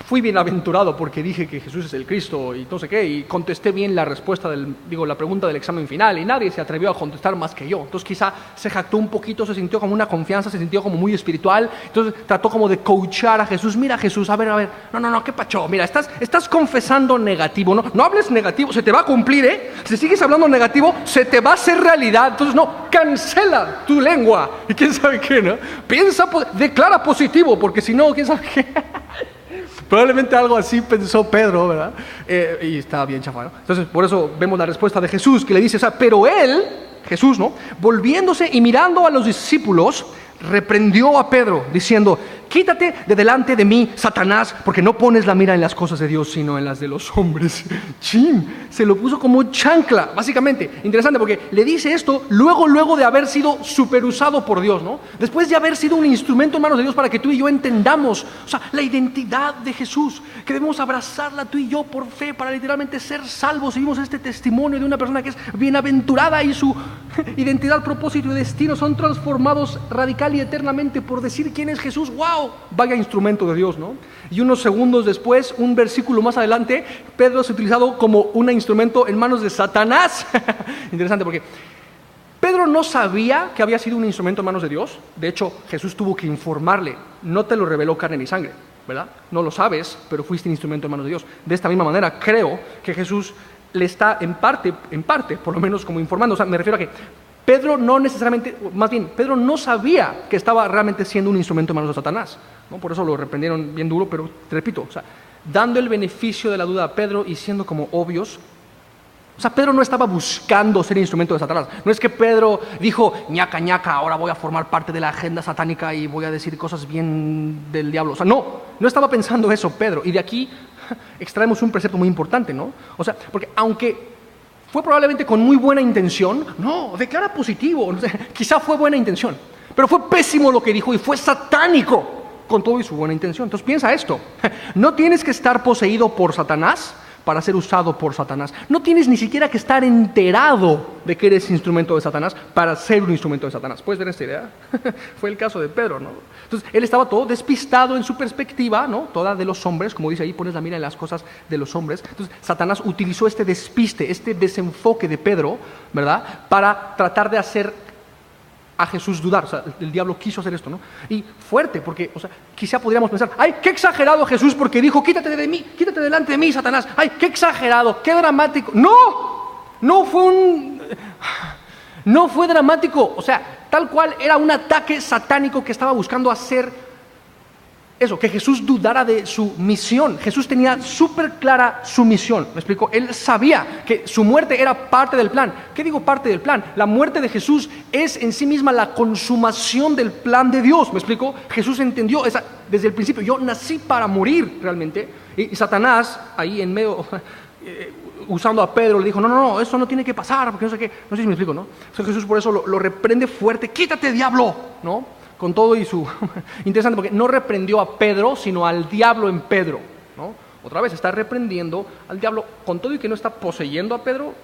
fui bienaventurado porque dije que Jesús es el Cristo y no sé qué, y contesté bien la respuesta la pregunta del examen final, y nadie se atrevió a contestar más que yo. Entonces quizá se jactó un poquito, se sintió como una confianza, se sintió como muy espiritual, entonces trató como de coachar a Jesús. Mira Jesús, a ver, no, qué pacho, mira, estás confesando negativo, no hables negativo, se te va a cumplir, si sigues hablando negativo, se te va a hacer realidad, entonces no, cancela tu lengua, y quién sabe qué, ¿no? Declara positivo, porque si no, quién sabe qué. Probablemente algo así pensó Pedro, ¿verdad? Y estaba bien chafado. Entonces, por eso vemos la respuesta de Jesús, que le dice, o sea, pero él, Jesús, ¿no?, volviéndose y mirando a los discípulos, reprendió a Pedro, diciendo, quítate de delante de mí, Satanás, porque no pones la mira en las cosas de Dios, sino en las de los hombres. Chin, se lo puso como chancla, básicamente. Interesante, porque le dice esto luego de haber sido superusado por Dios, ¿no? Después de haber sido un instrumento en manos de Dios para que tú y yo entendamos, o sea, la identidad de Jesús, que debemos abrazarla tú y yo por fe para literalmente ser salvos. Y vimos este testimonio de una persona que es bienaventurada y su identidad, propósito y destino son transformados radical y eternamente por decir quién es Jesús. ¡Wow! Vaya instrumento de Dios, ¿no? Y unos segundos después, un versículo más adelante, Pedro es utilizado como un instrumento en manos de Satanás. Interesante, porque Pedro no sabía que había sido un instrumento en manos de Dios. De hecho, Jesús tuvo que informarle: no te lo reveló carne ni sangre, ¿verdad? No lo sabes, pero fuiste un instrumento en manos de Dios. De esta misma manera, creo que Jesús le está en parte, por lo menos como informando. O sea, me refiero a que Pedro no necesariamente, más bien, Pedro no sabía que estaba realmente siendo un instrumento en manos de Satanás, ¿no? Por eso lo reprendieron bien duro, pero te repito, o sea, dando el beneficio de la duda a Pedro y siendo como obvios. O sea, Pedro no estaba buscando ser instrumento de Satanás. No es que Pedro dijo: ñaca, ñaca, ahora voy a formar parte de la agenda satánica y voy a decir cosas bien del diablo. O sea, no estaba pensando eso Pedro. Y de aquí extraemos un precepto muy importante, ¿no? O sea, porque aunque fue probablemente con muy buena intención, no, declara positivo. O sea, quizá fue buena intención, pero fue pésimo lo que dijo y fue satánico con todo y su buena intención. Entonces piensa esto: no tienes que estar poseído por Satanás para ser usado por Satanás. No tienes ni siquiera que estar enterado de que eres instrumento de Satanás para ser un instrumento de Satanás. ¿Puedes ver esta idea? Fue el caso de Pedro, ¿no? Entonces, él estaba todo despistado en su perspectiva, ¿no? Toda de los hombres, como dice ahí, pones la mira en las cosas de los hombres. Entonces, Satanás utilizó este despiste, este desenfoque de Pedro, ¿verdad?, para tratar de hacer a Jesús dudar. O sea, el diablo quiso hacer esto, ¿no? Y fuerte, porque, o sea, quizá podríamos pensar: ay, qué exagerado Jesús, porque dijo: quítate de mí, quítate delante de mí, Satanás. Ay, qué exagerado, qué dramático. No fue dramático. O sea, tal cual era un ataque satánico que estaba buscando hacer eso, que Jesús dudara de su misión. Jesús tenía súper clara su misión, ¿me explico? Él sabía que su muerte era parte del plan. ¿Qué digo parte del plan? La muerte de Jesús es en sí misma la consumación del plan de Dios, ¿me explico? Jesús entendió desde el principio: yo nací para morir realmente. Y Satanás, ahí en medio, usando a Pedro, le dijo: no, eso no tiene que pasar, porque no sé qué. No sé si me explico, ¿no? Entonces Jesús por eso lo reprende fuerte: quítate, diablo, ¿no? Con todo y su... Interesante, porque no reprendió a Pedro, sino al diablo en Pedro, ¿no? Otra vez está reprendiendo al diablo, con todo y que no está poseyendo a Pedro,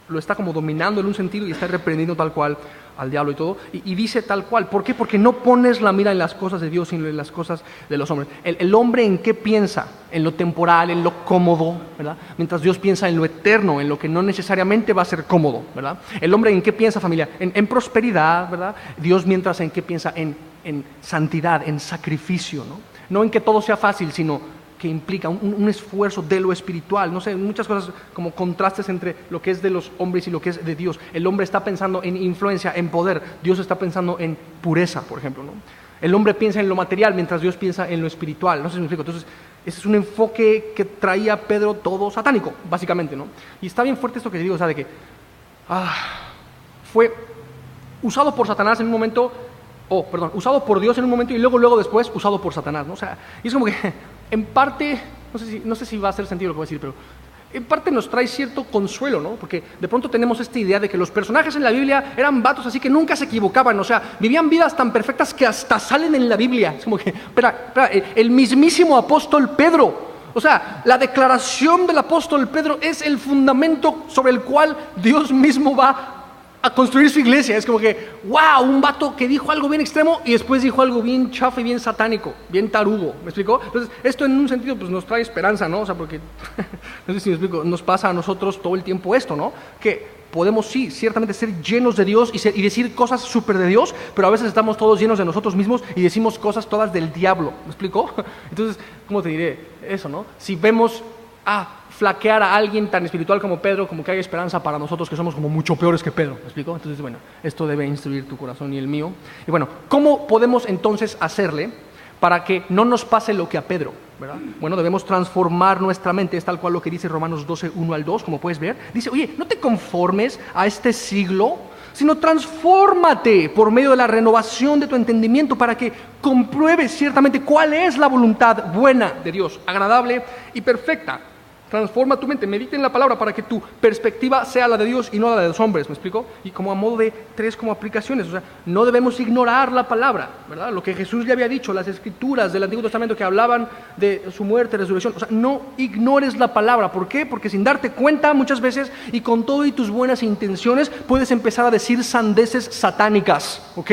lo está como dominando en un sentido y está reprendiendo tal cual al diablo y todo. Y dice tal cual. ¿Por qué? Porque no pones la mira en las cosas de Dios, sino en las cosas de los hombres. El hombre, ¿en qué piensa? En lo temporal, en lo cómodo, ¿verdad? Mientras Dios piensa en lo eterno, en lo que no necesariamente va a ser cómodo, ¿verdad? El hombre, ¿en qué piensa, familia? En prosperidad, ¿verdad? Dios, mientras, ¿en qué piensa? En santidad, en sacrificio, ¿no? No en que todo sea fácil, sino que implica un esfuerzo de lo espiritual. No sé, muchas cosas como contrastes entre lo que es de los hombres y lo que es de Dios. El hombre está pensando en influencia, en poder. Dios está pensando en pureza, por ejemplo, ¿no? El hombre piensa en lo material, mientras Dios piensa en lo espiritual. No sé si me explico. Entonces, ese es un enfoque que traía Pedro todo satánico, básicamente, ¿no? Y está bien fuerte esto que digo, o sea, de que fue usado por Satanás en un momento, usado por Dios en un momento y luego después usado por Satanás, ¿no? O sea, y es como que en parte, no sé si va a hacer sentido lo que voy a decir, pero en parte nos trae cierto consuelo, ¿no? Porque de pronto tenemos esta idea de que los personajes en la Biblia eran vatos así que nunca se equivocaban, o sea, vivían vidas tan perfectas que hasta salen en la Biblia. Es como que, espera, el mismísimo apóstol Pedro, o sea, la declaración del apóstol Pedro es el fundamento sobre el cual Dios mismo va a construir su iglesia. Es como que, wow, un vato que dijo algo bien extremo y después dijo algo bien chafa y bien satánico, bien tarugo, ¿me explicó? Entonces, esto en un sentido pues nos trae esperanza, ¿no? O sea, porque, no sé si me explico, nos pasa a nosotros todo el tiempo esto, ¿no? Que podemos, sí, ciertamente ser llenos de Dios y decir cosas súper de Dios, pero a veces estamos todos llenos de nosotros mismos y decimos cosas todas del diablo, ¿me explicó? Entonces, ¿cómo te diré eso, no? Si vemos flaquear a alguien tan espiritual como Pedro, como que hay esperanza para nosotros que somos como mucho peores que Pedro, ¿me explico? Entonces, bueno, esto debe instruir tu corazón y el mío. Y bueno, ¿cómo podemos entonces hacerle para que no nos pase lo que a Pedro, ¿verdad? Bueno, debemos transformar nuestra mente, es tal cual lo que dice Romanos 12, 1 al 2, como puedes ver. Dice: oye, no te conformes a este siglo, sino transfórmate por medio de la renovación de tu entendimiento para que compruebes ciertamente cuál es la voluntad buena de Dios, agradable y perfecta. Transforma tu mente, medita en la palabra para que tu perspectiva sea la de Dios y no la de los hombres, ¿me explico? Y como a modo de 3 como aplicaciones, o sea, no debemos ignorar la palabra, ¿verdad? Lo que Jesús ya había dicho, las escrituras del Antiguo Testamento que hablaban de su muerte, resurrección, o sea, no ignores la palabra. ¿Por qué? Porque sin darte cuenta muchas veces y con todo y tus buenas intenciones puedes empezar a decir sandeces satánicas, ¿ok?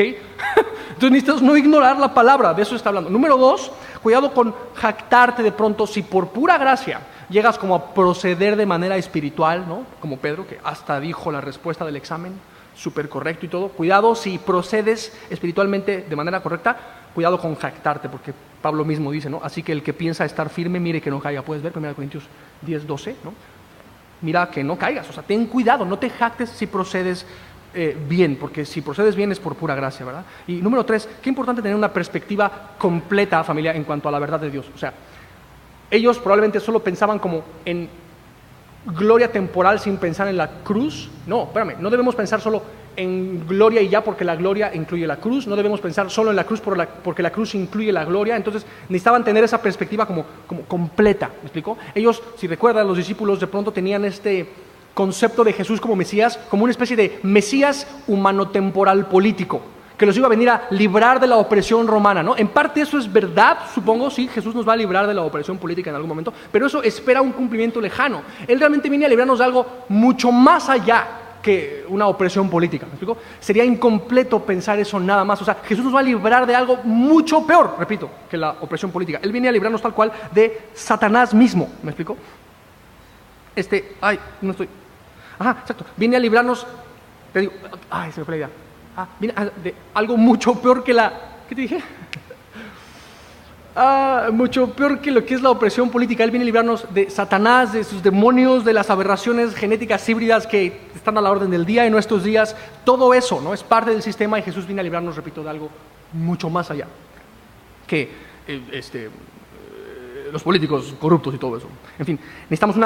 Entonces necesitas no ignorar la palabra, de eso está hablando. Número 2, cuidado con jactarte de pronto si por pura gracia llegas como a proceder de manera espiritual, ¿no? Como Pedro, que hasta dijo la respuesta del examen, súper correcto y todo. Cuidado si procedes espiritualmente de manera correcta, cuidado con jactarte, porque Pablo mismo dice, ¿no? Así que el que piensa estar firme, mire que no caiga. Puedes ver 1 Corintios 10:12, ¿no? Mira que no caigas, o sea, ten cuidado, no te jactes si procedes bien, porque si procedes bien es por pura gracia, ¿verdad? Y número 3, qué importante tener una perspectiva completa, familia, en cuanto a la verdad de Dios. O sea, ellos probablemente solo pensaban como en gloria temporal sin pensar en la cruz. No, espérame, no debemos pensar solo en gloria y ya porque la gloria incluye la cruz. No debemos pensar solo en la cruz porque la cruz incluye la gloria. Entonces necesitaban tener esa perspectiva como completa, ¿me explico? Ellos, si recuerdan, los discípulos de pronto tenían este concepto de Jesús como Mesías, como una especie de Mesías humano-temporal político, que los iba a venir a librar de la opresión romana, ¿no? En parte eso es verdad, supongo, sí, Jesús nos va a librar de la opresión política en algún momento, pero eso espera un cumplimiento lejano. Él realmente viene a librarnos de algo mucho más allá que una opresión política, ¿me explico? Sería incompleto pensar eso nada más. O sea, Jesús nos va a librar de algo mucho peor, repito, que la opresión política. Él viene a librarnos tal cual de Satanás mismo, ¿me explico? Exacto, viene a librarnos, te digo, se me fue la idea. De algo mucho peor que ¿qué te dije? Mucho peor que lo que es la opresión política. Él viene a librarnos de Satanás, de sus demonios, de las aberraciones genéticas híbridas que están a la orden del día en nuestros días. Todo eso, ¿no? Es parte del sistema y Jesús viene a librarnos, repito, de algo mucho más allá que los políticos corruptos y todo eso. En fin, necesitamos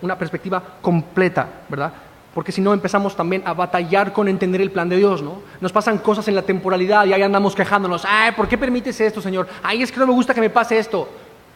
una perspectiva completa, ¿verdad? Porque si no empezamos también a batallar con entender el plan de Dios, ¿no? Nos pasan cosas en la temporalidad y ahí andamos quejándonos. ¿Por qué permites esto, Señor? Es que no me gusta que me pase esto.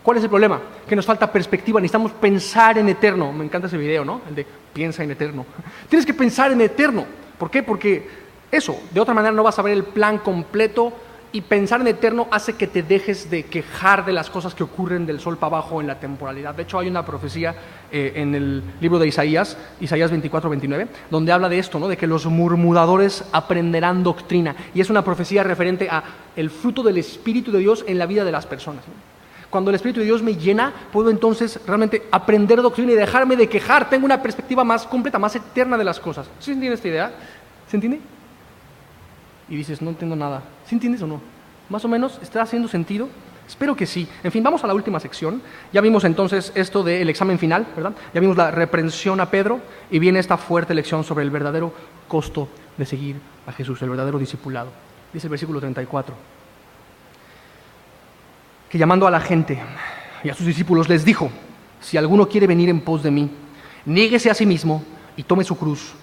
¿Cuál es el problema? Que nos falta perspectiva, necesitamos pensar en eterno. Me encanta ese video, ¿no? El de piensa en eterno. Tienes que pensar en eterno. ¿Por qué? Porque eso, de otra manera no vas a ver el plan completo. Y pensar en eterno hace que te dejes de quejar de las cosas que ocurren del sol para abajo en la temporalidad. De hecho, hay una profecía en el libro de Isaías 24:29, donde habla de esto, ¿no? De que los murmuradores aprenderán doctrina. Y es una profecía referente a el fruto del Espíritu de Dios en la vida de las personas, ¿no? Cuando el Espíritu de Dios me llena, puedo entonces realmente aprender doctrina y dejarme de quejar. Tengo una perspectiva más completa, más eterna de las cosas. ¿Sí se entiende esta idea? ¿Se entiende? Y dices, no entiendo nada. ¿Sí entiendes o no? ¿Más o menos? ¿Está haciendo sentido? Espero que sí. En fin, vamos a la última sección. Ya vimos entonces esto del examen final, ¿verdad? Ya vimos la reprensión a Pedro y viene esta fuerte lección sobre el verdadero costo de seguir a Jesús, el verdadero discipulado. Dice el versículo 34, que llamando a la gente y a sus discípulos les dijo, si alguno quiere venir en pos de mí, niéguese a sí mismo y tome su cruz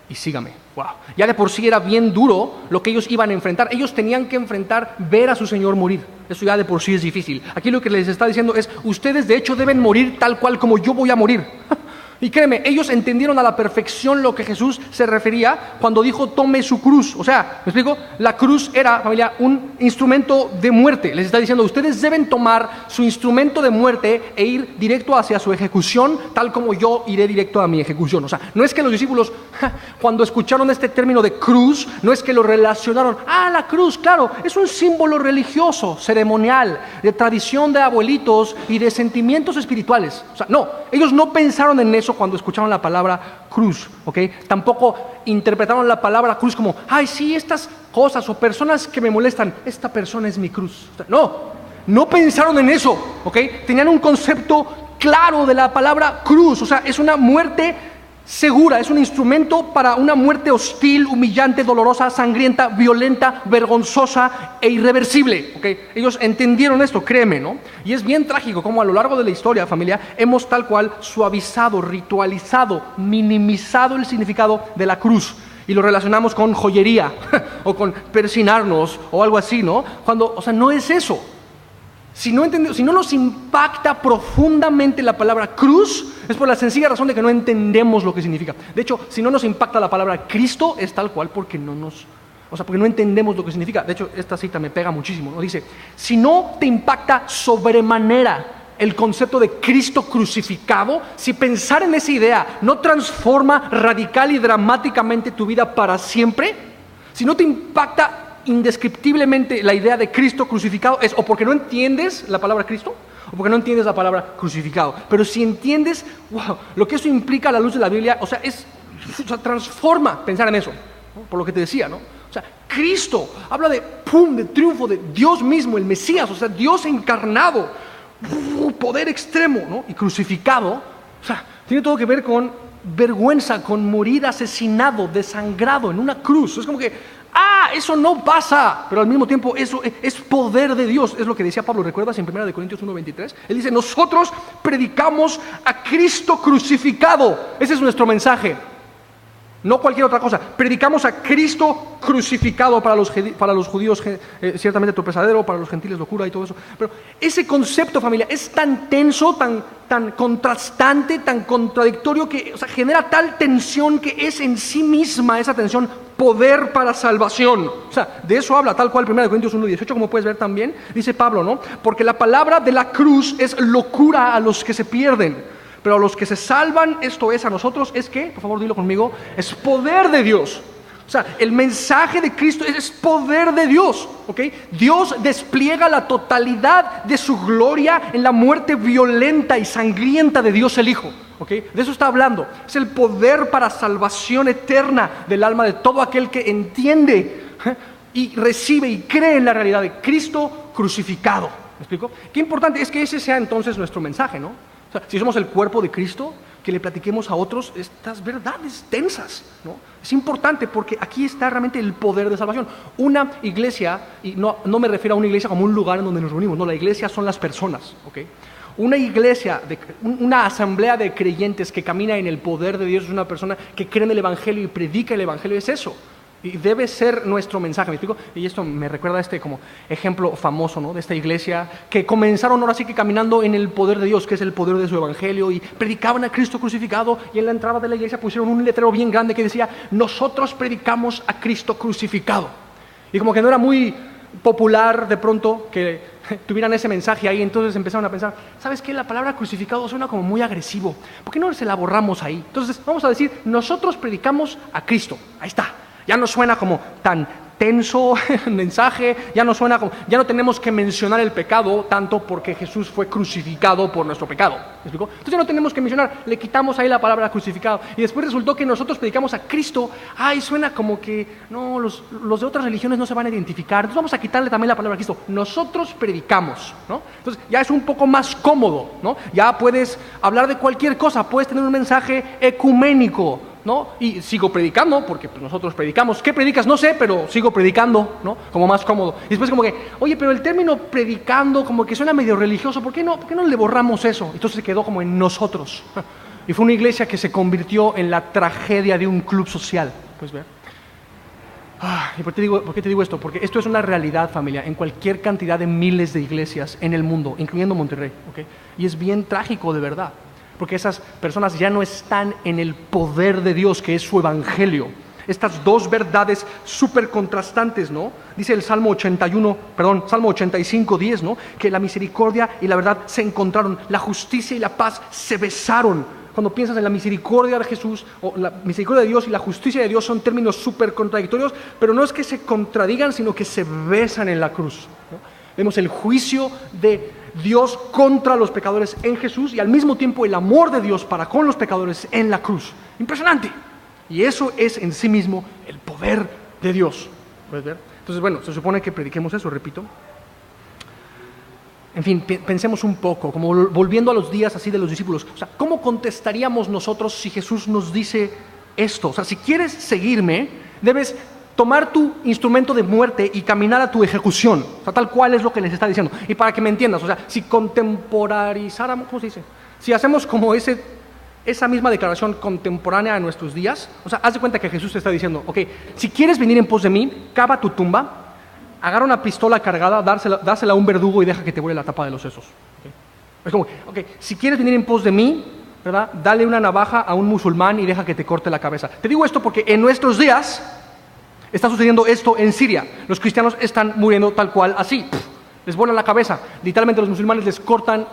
y sígame. Wow. Ya de por sí era bien duro lo que ellos iban a enfrentar. Ellos tenían que enfrentar ver a su Señor morir. Eso ya de por sí es difícil. Aquí lo que les está diciendo es, ustedes de hecho deben morir tal cual como yo voy a morir. Y créeme, ellos entendieron a la perfección lo que Jesús se refería cuando dijo tome su cruz. O sea, ¿me explico? La cruz era, familia, un instrumento de muerte. Les está diciendo, ustedes deben tomar su instrumento de muerte e ir directo hacia su ejecución, tal como yo iré directo a mi ejecución. O sea, no es que los discípulos, cuando escucharon este término de cruz, no es que lo relacionaron. La cruz, claro, es un símbolo religioso, ceremonial, de tradición de abuelitos y de sentimientos espirituales. O sea, no, ellos no pensaron en eso cuando escucharon la palabra cruz, ¿ok? Tampoco interpretaron la palabra cruz como, sí, estas cosas o personas que me molestan, esta persona es mi cruz. O sea, no pensaron en eso, ¿ok? Tenían un concepto claro de la palabra cruz, o sea, es una muerte segura, es un instrumento para una muerte hostil, humillante, dolorosa, sangrienta, violenta, vergonzosa e irreversible. ¿Okay? Ellos entendieron esto, créeme, ¿no? Y es bien trágico como a lo largo de la historia, familia, hemos tal cual suavizado, ritualizado, minimizado el significado de la cruz. y lo relacionamos con joyería o con persinarnos o algo así, ¿no? Cuando, o sea, no es eso. Si no nos impacta profundamente la palabra cruz, es por la sencilla razón de que no entendemos lo que significa. De hecho, si no nos impacta la palabra Cristo, es tal cual porque porque no entendemos lo que significa. De hecho, esta cita me pega muchísimo, ¿no? Dice, si no te impacta sobremanera el concepto de Cristo crucificado, si pensar en esa idea no transforma radical y dramáticamente tu vida para siempre, si no te impacta indescriptiblemente la idea de Cristo crucificado, es o porque no entiendes la palabra Cristo o porque no entiendes la palabra crucificado. Pero si entiendes lo que eso implica a la luz de la Biblia, transforma pensar en eso, ¿no? Por lo que te decía, ¿no? O sea, Cristo habla de triunfo de Dios mismo, el Mesías, o sea, Dios encarnado, poder extremo, ¿no? Y crucificado, o sea, tiene todo que ver con vergüenza, con morir asesinado, desangrado en una cruz. Es como que eso no pasa, pero al mismo tiempo eso es poder de Dios. Es lo que decía Pablo, ¿recuerdas en 1 Corintios 1:23? Él dice, nosotros predicamos a Cristo crucificado. Ese es nuestro mensaje, no cualquier otra cosa. Predicamos a Cristo crucificado. Para los judíos ciertamente tropezadero, para los gentiles locura y todo eso. Pero ese concepto, familia, es tan tenso, tan contrastante, tan contradictorio, que genera tal tensión que es en sí misma esa tensión poder para salvación. O sea, de eso habla tal cual 1 Corintios 1:18, como puedes ver también. Dice Pablo, ¿no? Porque la palabra de la cruz es locura a los que se pierden, pero a los que se salvan, esto es a nosotros, ¿es qué? Por favor, dilo conmigo, es poder de Dios. O sea, el mensaje de Cristo es poder de Dios, ¿ok? Dios despliega la totalidad de su gloria en la muerte violenta y sangrienta de Dios el Hijo, ¿ok? De eso está hablando. Es el poder para salvación eterna del alma de todo aquel que entiende y recibe y cree en la realidad de Cristo crucificado. ¿Me explico? Qué importante es que ese sea entonces nuestro mensaje, ¿no? O sea, si somos el cuerpo de Cristo, que le platiquemos a otros estas verdades tensas, ¿no? Es importante porque aquí está realmente el poder de salvación. Una iglesia, y no me refiero a una iglesia como un lugar en donde nos reunimos, no, la iglesia son las personas, ¿ok? Una iglesia, una asamblea de creyentes que camina en el poder de Dios es una persona que cree en el Evangelio y predica el Evangelio, es eso. Y debe ser nuestro mensaje, ¿me explico? Y esto me recuerda a como ejemplo famoso, ¿no? De esta iglesia que comenzaron ahora sí que caminando en el poder de Dios, que es el poder de su evangelio, y predicaban a Cristo crucificado, y en la entrada de la iglesia pusieron un letrero bien grande que decía, nosotros predicamos a Cristo crucificado. Y como que no era muy popular de pronto que tuvieran ese mensaje ahí, entonces empezaron a pensar, ¿sabes qué? La palabra crucificado suena como muy agresivo, ¿por qué no se la borramos ahí? Entonces vamos a decir, nosotros predicamos a Cristo, ahí está. Ya no suena como tan tenso el mensaje, ya no tenemos que mencionar el pecado tanto porque Jesús fue crucificado por nuestro pecado. ¿Me explico? Entonces ya no tenemos que mencionar, le quitamos ahí la palabra crucificado. Y después resultó que nosotros predicamos a Cristo, suena como que no, los de otras religiones no se van a identificar, entonces vamos a quitarle también la palabra a Cristo. Nosotros predicamos, ¿no? Entonces ya es un poco más cómodo, ¿no? Ya puedes hablar de cualquier cosa, puedes tener un mensaje ecuménico, ¿no? Y sigo predicando, porque pues, nosotros predicamos. ¿Qué predicas? No sé, pero sigo predicando, ¿no? Como más cómodo. Y después como que, oye, pero el término predicando como que suena medio religioso, ¿por qué no le borramos eso? Entonces se quedó como en nosotros. Y fue una iglesia que se convirtió en la tragedia de un club social. ¿Puedes ver? ¿Y por qué te digo esto? Porque esto es una realidad, familia, en cualquier cantidad de miles de iglesias en el mundo, incluyendo Monterrey, ¿ok? Y es bien trágico, de verdad. Porque esas personas ya no están en el poder de Dios, que es su evangelio. Estas dos verdades súper contrastantes, ¿no? Dice el Salmo 85:10, ¿no? Que la misericordia y la verdad se encontraron, la justicia y la paz se besaron. Cuando piensas en la misericordia de Jesús, o la misericordia de Dios y la justicia de Dios son términos súper contradictorios, pero no es que se contradigan, sino que se besan en la cruz, ¿no? Vemos el juicio de Dios contra los pecadores en Jesús y al mismo tiempo el amor de Dios para con los pecadores en la cruz. Impresionante. Y eso es en sí mismo el poder de Dios. ¿Puedes ver? Entonces, bueno, se supone que prediquemos eso, repito. En fin, pensemos un poco, como volviendo a los días así de los discípulos. O sea, ¿cómo contestaríamos nosotros si Jesús nos dice esto? O sea, si quieres seguirme, debes tomar tu instrumento de muerte y caminar a tu ejecución. O sea, tal cual es lo que les está diciendo. Y para que me entiendas, o sea, si contemporarizáramos, ¿cómo se dice? Si hacemos como ese esa misma declaración contemporánea a nuestros días. O sea, haz de cuenta que Jesús te está diciendo, ok, si quieres venir en pos de mí, cava tu tumba, agarra una pistola cargada, dásela a un verdugo y deja que te vuele la tapa de los sesos. ¿Okay? Es como, ok, si quieres venir en pos de mí, ¿verdad? Dale una navaja a un musulmán y deja que te corte la cabeza. Te digo esto porque en nuestros días está sucediendo esto en Siria. Los cristianos están muriendo tal cual así. Les vuelan la cabeza. Literalmente los musulmanes les cortan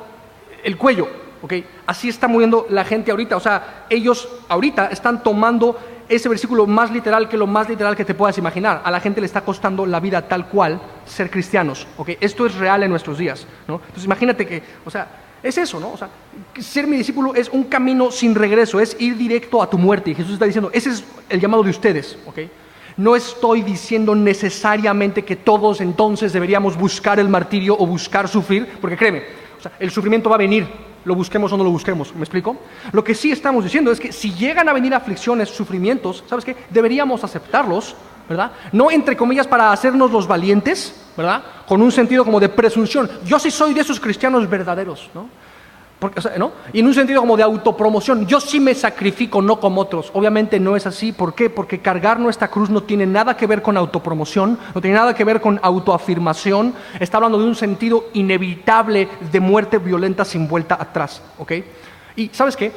el cuello. ¿Okay? Así está muriendo la gente ahorita. O sea, ellos ahorita están tomando ese versículo más literal que lo más literal que te puedas imaginar. A la gente le está costando la vida tal cual ser cristianos. ¿Okay? Esto es real en nuestros días, ¿no? Entonces imagínate que, o sea, es eso, ¿no? O sea, ser mi discípulo es un camino sin regreso, es ir directo a tu muerte. Y Jesús está diciendo, ese es el llamado de ustedes, ¿ok? No estoy diciendo necesariamente que todos entonces deberíamos buscar el martirio o buscar sufrir, porque créeme, o sea, el sufrimiento va a venir, lo busquemos o no lo busquemos, ¿me explico? Lo que sí estamos diciendo es que si llegan a venir aflicciones, sufrimientos, ¿sabes qué? Deberíamos aceptarlos, ¿verdad? No entre comillas para hacernos los valientes, ¿verdad? Con un sentido como de presunción. Yo sí soy de esos cristianos verdaderos, ¿no? Porque, o sea, ¿no? Y en un sentido como de autopromoción. Yo sí me sacrifico, no como otros. Obviamente no es así. ¿Por qué? Porque cargar nuestra cruz no tiene nada que ver con autopromoción, no tiene nada que ver con autoafirmación. Está hablando de un sentido inevitable de muerte violenta sin vuelta atrás, ¿ok? Y ¿sabes qué?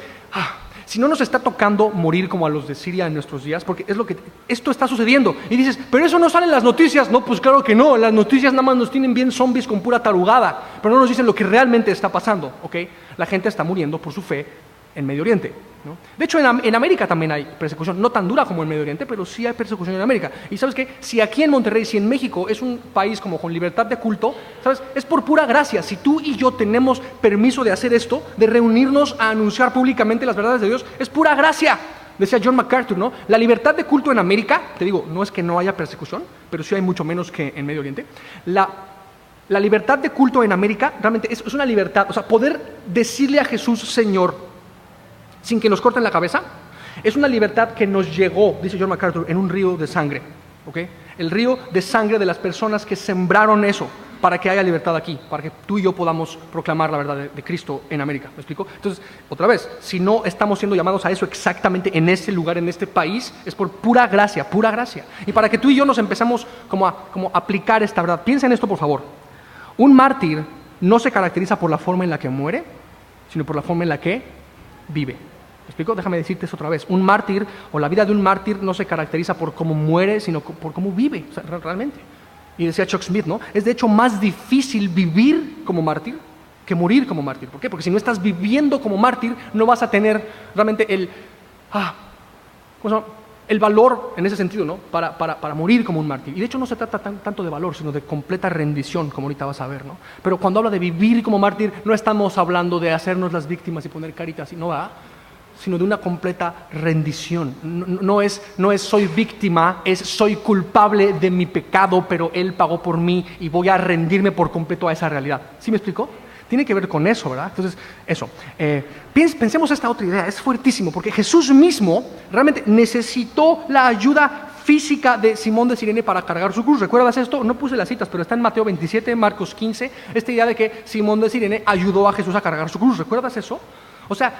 Si no nos está tocando morir como a los de Siria en nuestros días, porque es lo que esto está sucediendo. Y dices, pero eso no sale en las noticias. No, pues claro que no. Las noticias nada más nos tienen bien zombies con pura tarugada, pero no nos dicen lo que realmente está pasando, ¿ok? La gente está muriendo por su fe en Medio Oriente, ¿no? De hecho, en América también hay persecución, no tan dura como en Medio Oriente, pero sí hay persecución en América. Y ¿sabes qué? Si aquí en Monterrey, si en México es un país como con libertad de culto, ¿sabes? Es por pura gracia. Si tú y yo tenemos permiso de hacer esto, de reunirnos a anunciar públicamente las verdades de Dios, es pura gracia. Decía John MacArthur, ¿no? La libertad de culto en América, te digo, no es que no haya persecución, pero sí hay mucho menos que en Medio Oriente. La libertad de culto en América realmente es una libertad. O sea, poder decirle a Jesús, Señor, sin que nos corten la cabeza, es una libertad que nos llegó, dice John MacArthur, en un río de sangre, ¿ok? El río de sangre de las personas que sembraron eso para que haya libertad aquí, para que tú y yo podamos proclamar la verdad de Cristo en América, ¿me explico? Entonces, otra vez, si no estamos siendo llamados a eso exactamente en este lugar, en este país, es por pura gracia, pura gracia. Y para que tú y yo nos empezamos como a aplicar esta verdad, piensa en esto, por favor. Un mártir no se caracteriza por la forma en la que muere, sino por la forma en la que vive. ¿Me explico? Déjame decirte eso otra vez. Un mártir o la vida de un mártir no se caracteriza por cómo muere, sino por cómo vive, o sea, realmente. Y decía Chuck Smith, ¿no? Es de hecho más difícil vivir como mártir que morir como mártir. ¿Por qué? Porque si no estás viviendo como mártir, no vas a tener realmente el valor en ese sentido, ¿no? Para morir como un mártir. Y de hecho no se trata tanto de valor, sino de completa rendición, como ahorita vas a ver, ¿no? Pero cuando habla de vivir como mártir, no estamos hablando de hacernos las víctimas y poner caritas, no va, sino de una completa rendición. No es soy víctima, es soy culpable de mi pecado, pero Él pagó por mí y voy a rendirme por completo a esa realidad. ¿Sí me explicó? Tiene que ver con eso, ¿verdad? Entonces, eso. Pensemos esta otra idea, es fuertísimo, porque Jesús mismo realmente necesitó la ayuda física de Simón de Cirene para cargar su cruz. ¿Recuerdas esto? No puse las citas, pero está en Mateo 27, Marcos 15, esta idea de que Simón de Cirene ayudó a Jesús a cargar su cruz. ¿Recuerdas eso? O sea,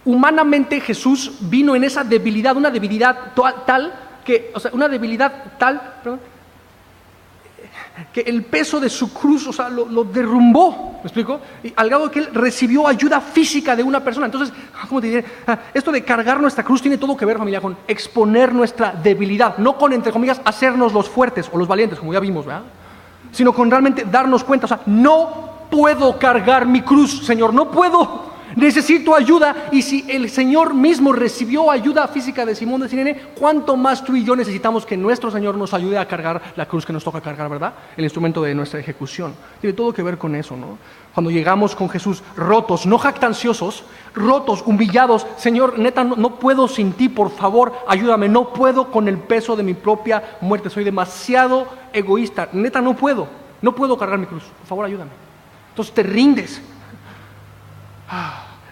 humanamente Jesús vino en esa debilidad, una debilidad tal que, o sea, una debilidad tal, perdón, que el peso de su cruz, o sea, lo derrumbó, ¿me explico? Y al grado que él recibió ayuda física de una persona. Entonces, ¿cómo te diré? Esto de cargar nuestra cruz tiene todo que ver, familia, con exponer nuestra debilidad, no con, entre comillas, hacernos los fuertes o los valientes, como ya vimos, ¿verdad? Sino con realmente darnos cuenta, o sea, no puedo cargar mi cruz, Señor, no puedo. Necesito ayuda, y si el Señor mismo recibió ayuda física de Simón de Cirene, ¿cuánto más tú y yo necesitamos que nuestro Señor nos ayude a cargar la cruz que nos toca cargar, ¿verdad? El instrumento de nuestra ejecución. Tiene todo que ver con eso, ¿no? Cuando llegamos con Jesús rotos, no jactanciosos, rotos, humillados, Señor, neta, no puedo sin ti, por favor, ayúdame, no puedo con el peso de mi propia muerte, soy demasiado egoísta, neta, no puedo cargar mi cruz, por favor, ayúdame. Entonces te rindes.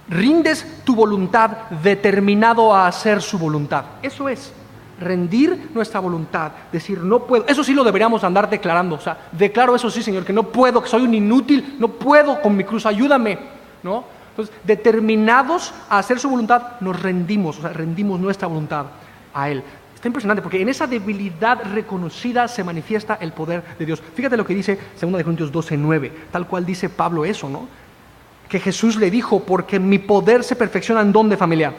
Rindes tu voluntad determinado a hacer su voluntad. Eso es, rendir nuestra voluntad, decir no puedo. Eso sí lo deberíamos andar declarando, o sea, declaro eso sí, Señor, que no puedo, que soy un inútil, no puedo con mi cruz, ayúdame, ¿no? Entonces, determinados a hacer su voluntad, nos rendimos, o sea, rendimos nuestra voluntad a Él. Está impresionante porque en esa debilidad reconocida se manifiesta el poder de Dios. Fíjate lo que dice 2 Corintios 12:9, tal cual dice Pablo eso, ¿no? Que Jesús le dijo, porque mi poder se perfecciona ¿en dónde, familia?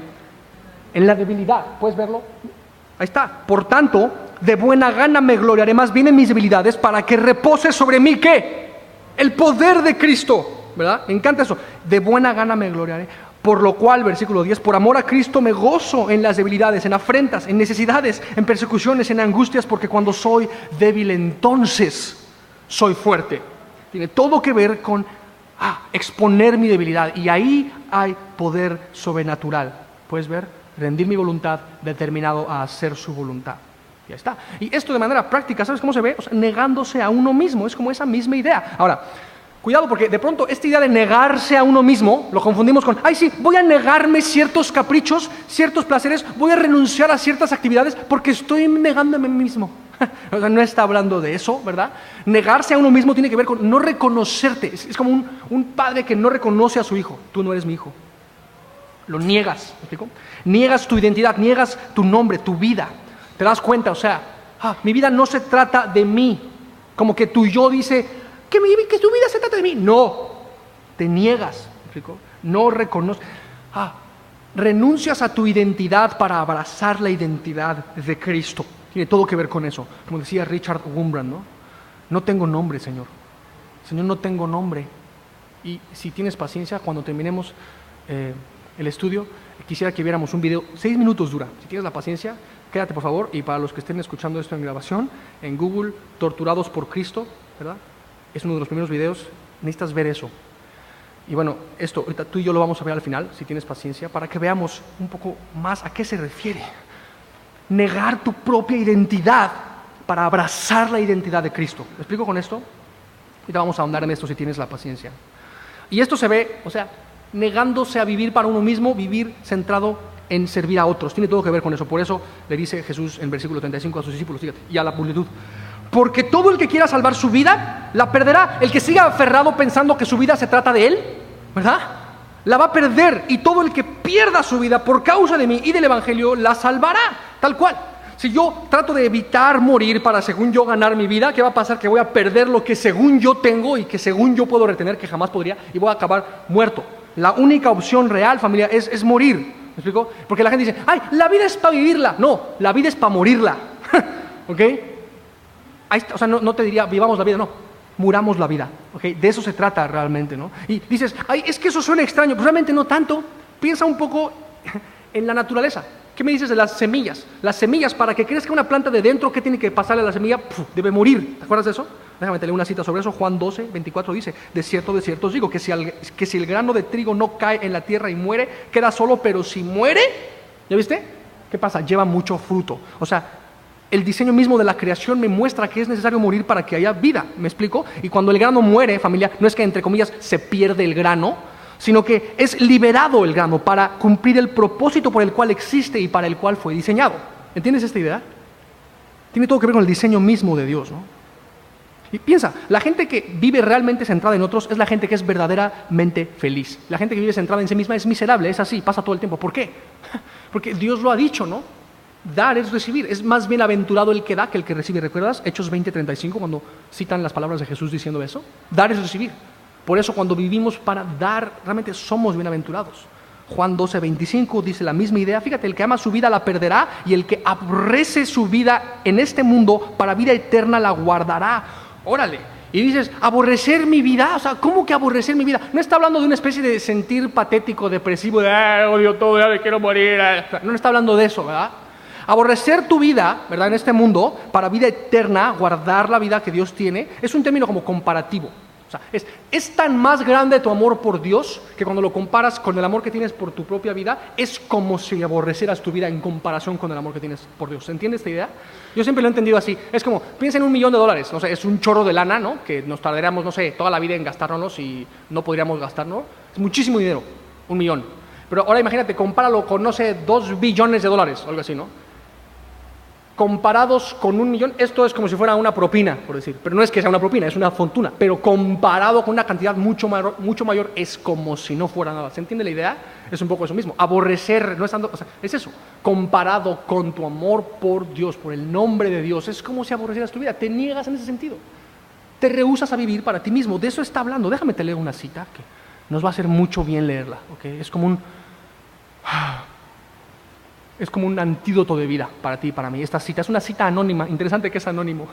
En la debilidad, ¿puedes verlo? Ahí está. Por tanto, de buena gana me gloriaré más bien en mis debilidades para que repose sobre mí, ¿qué? El poder de Cristo, ¿verdad? Me encanta eso. De buena gana me gloriaré. Por lo cual, versículo 10, por amor a Cristo me gozo en las debilidades, en afrentas, en necesidades, en persecuciones, en angustias, porque cuando soy débil entonces soy fuerte. Tiene todo que ver con exponer mi debilidad, y ahí hay poder sobrenatural. ¿Puedes ver? Rendir mi voluntad determinado a hacer su voluntad. Ya está. Y esto de manera práctica, ¿sabes cómo se ve? O sea, negándose a uno mismo, es como esa misma idea. Ahora, cuidado, porque de pronto esta idea de negarse a uno mismo lo confundimos con, sí, voy a negarme ciertos caprichos, ciertos placeres, voy a renunciar a ciertas actividades porque estoy negándome a mí mismo. O sea, no está hablando de eso, ¿verdad? Negarse a uno mismo tiene que ver con no reconocerte. Es como un padre que no reconoce a su hijo. Tú no eres mi hijo. Lo niegas, ¿me explico? Niegas tu identidad, niegas tu nombre, tu vida. Te das cuenta, o sea, mi vida no se trata de mí. Como que tu yo dice, que tu vida se trata de mí. No, te niegas, ¿me explico? No reconoces. Renuncias a tu identidad para abrazar la identidad de Cristo. Tiene todo que ver con eso. Como decía Richard Wurmbrand, ¿no? No tengo nombre, Señor. Señor, no tengo nombre. Y si tienes paciencia, cuando terminemos el estudio, quisiera que viéramos un video, 6 minutos dura. Si tienes la paciencia, quédate por favor. Y para los que estén escuchando esto en grabación, en Google, Torturados por Cristo, ¿verdad? Es uno de los primeros videos, necesitas ver eso. Y bueno, esto, ahorita tú y yo lo vamos a ver al final, si tienes paciencia, para que veamos un poco más a qué se refiere. Negar tu propia identidad para abrazar la identidad de Cristo. ¿Me explico con esto? Ahorita vamos a ahondar en esto si tienes la paciencia. Y esto se ve, o sea, negándose a vivir para uno mismo, vivir centrado en servir a otros. Tiene todo que ver con eso. Por eso le dice Jesús en versículo 35 a sus discípulos, fíjate, y a la multitud. Porque todo el que quiera salvar su vida, la perderá. El que siga aferrado pensando que su vida se trata de él, ¿verdad? La va a perder. Y todo el que pierda su vida por causa de mí y del Evangelio, la salvará. Tal cual. Si yo trato de evitar morir para según yo ganar mi vida, ¿qué va a pasar? Que voy a perder lo que según yo tengo y que según yo puedo retener, que jamás podría, y voy a acabar muerto. La única opción real, familia, es morir. ¿Me explico? Porque la gente dice, la vida es para vivirla. No, la vida es para morirla. ¿Ok? Ahí está, o sea, no te diría, vivamos la vida, no. Muramos la vida. ¿Ok? De eso se trata realmente, ¿no? Y dices, es que eso suena extraño. Pues realmente no tanto. Piensa un poco en la naturaleza. ¿Qué me dices de las semillas? Las semillas, para que crezca una planta de dentro, ¿qué tiene que pasarle a la semilla? Debe morir. ¿Te acuerdas de eso? Déjame te leer una cita sobre eso. Juan 12, 24 dice, de cierto os digo, que si el grano de trigo no cae en la tierra y muere, queda solo, pero si muere, ¿ya viste? ¿Qué pasa? Lleva mucho fruto. O sea, el diseño mismo de la creación me muestra que es necesario morir para que haya vida. ¿Me explico? Y cuando el grano muere, familia, no es que entre comillas se pierde el grano, sino que es liberado el grano para cumplir el propósito por el cual existe y para el cual fue diseñado. ¿Entiendes esta idea? Tiene todo que ver con el diseño mismo de Dios, ¿no? Y piensa, la gente que vive realmente centrada en otros es la gente que es verdaderamente feliz. La gente que vive centrada en sí misma es miserable, es así, pasa todo el tiempo. ¿Por qué? Porque Dios lo ha dicho, ¿no? Dar es recibir, es más bienaventurado el que da que el que recibe. ¿Recuerdas Hechos 20:35 cuando citan las palabras de Jesús diciendo eso? Dar es recibir. Por eso cuando vivimos para dar, realmente somos bienaventurados. Juan 12:25 dice la misma idea. Fíjate, el que ama su vida la perderá, y el que aborrece su vida en este mundo para vida eterna la guardará. Órale. Y dices, ¿aborrecer mi vida? O sea, ¿cómo que aborrecer mi vida? No está hablando de una especie de sentir patético, depresivo, de odio todo, ya me quiero morir. No está hablando de eso, ¿verdad? Aborrecer tu vida, ¿verdad? En este mundo, para vida eterna, guardar la vida que Dios tiene, es un término como comparativo. O sea, es tan más grande tu amor por Dios que cuando lo comparas con el amor que tienes por tu propia vida, es como si aborrecieras tu vida en comparación con el amor que tienes por Dios. ¿Entiendes esta idea? Yo siempre lo he entendido así. Es como, piensa en $1,000,000, no sé, es un chorro de lana, ¿no? Que nos tardaríamos, no sé, toda la vida en gastárnoslos y no podríamos gastarnos. Es muchísimo dinero, 1,000,000. Pero ahora imagínate, compáralo con, no sé, $2 billones, algo así, ¿no? comparados con 1,000,000, esto es como si fuera una propina, por decir. Pero no es que sea una propina, es una fortuna. Pero comparado con una cantidad mucho mayor, es como si no fuera nada. ¿Se entiende la idea? Es un poco eso mismo. Aborrecer, no es tanto, o sea, es eso. Comparado con tu amor por Dios, por el nombre de Dios, es como si aborrecieras tu vida. Te niegas en ese sentido. Te rehusas a vivir para ti mismo. De eso está hablando. Déjame te leo una cita que nos va a hacer mucho bien leerla. ¿Okay? Es como un antídoto de vida para ti y para mí. Esta cita es una cita anónima. Interesante que es anónimo.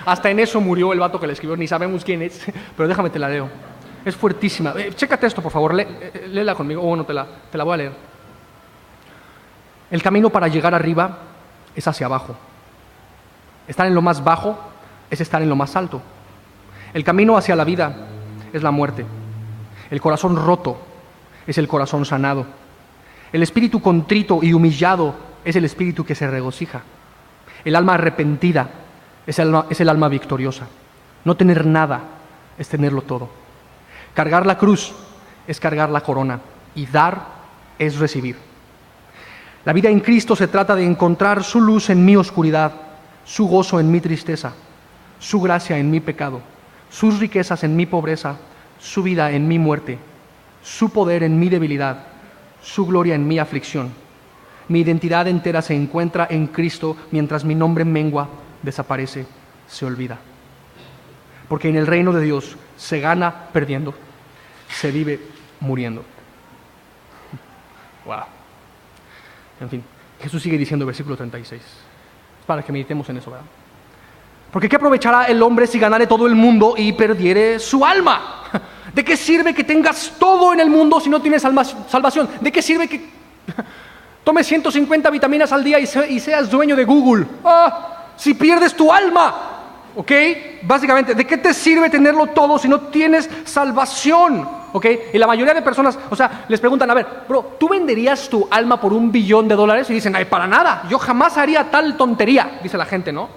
Hasta en eso murió el vato que la escribió. Ni sabemos quién es, pero déjame te la leo. Es fuertísima. Chécate esto, por favor. Léela conmigo. Bueno, te la voy a leer. El camino para llegar arriba es hacia abajo. Estar en lo más bajo es estar en lo más alto. El camino hacia la vida es la muerte. El corazón roto es el corazón sanado. El espíritu contrito y humillado es el espíritu que se regocija. El alma arrepentida es el alma victoriosa. No tener nada es tenerlo todo. Cargar la cruz es cargar la corona. Y dar es recibir. La vida en Cristo se trata de encontrar su luz en mi oscuridad, su gozo en mi tristeza, su gracia en mi pecado, sus riquezas en mi pobreza, su vida en mi muerte, su poder en mi debilidad, su gloria en mi aflicción. Mi identidad entera se encuentra en Cristo, mientras mi nombre mengua, desaparece, se olvida. Porque en el reino de Dios se gana perdiendo, se vive muriendo. Wow. En fin, Jesús sigue diciendo, versículo 36. Es para que meditemos en eso, ¿verdad? Porque ¿qué aprovechará el hombre si ganare todo el mundo y perdiere su alma? ¿De qué sirve que tengas todo en el mundo si no tienes salvación? ¿De qué sirve que tomes 150 vitaminas al día y seas dueño de Google? Si pierdes tu alma, ¿ok? Básicamente, ¿de qué te sirve tenerlo todo si no tienes salvación? ¿Ok? Y la mayoría de personas, les preguntan, a ver, bro, ¿tú venderías tu alma por $1 billón? Y dicen, ay, para nada, yo jamás haría tal tontería, dice la gente, ¿no?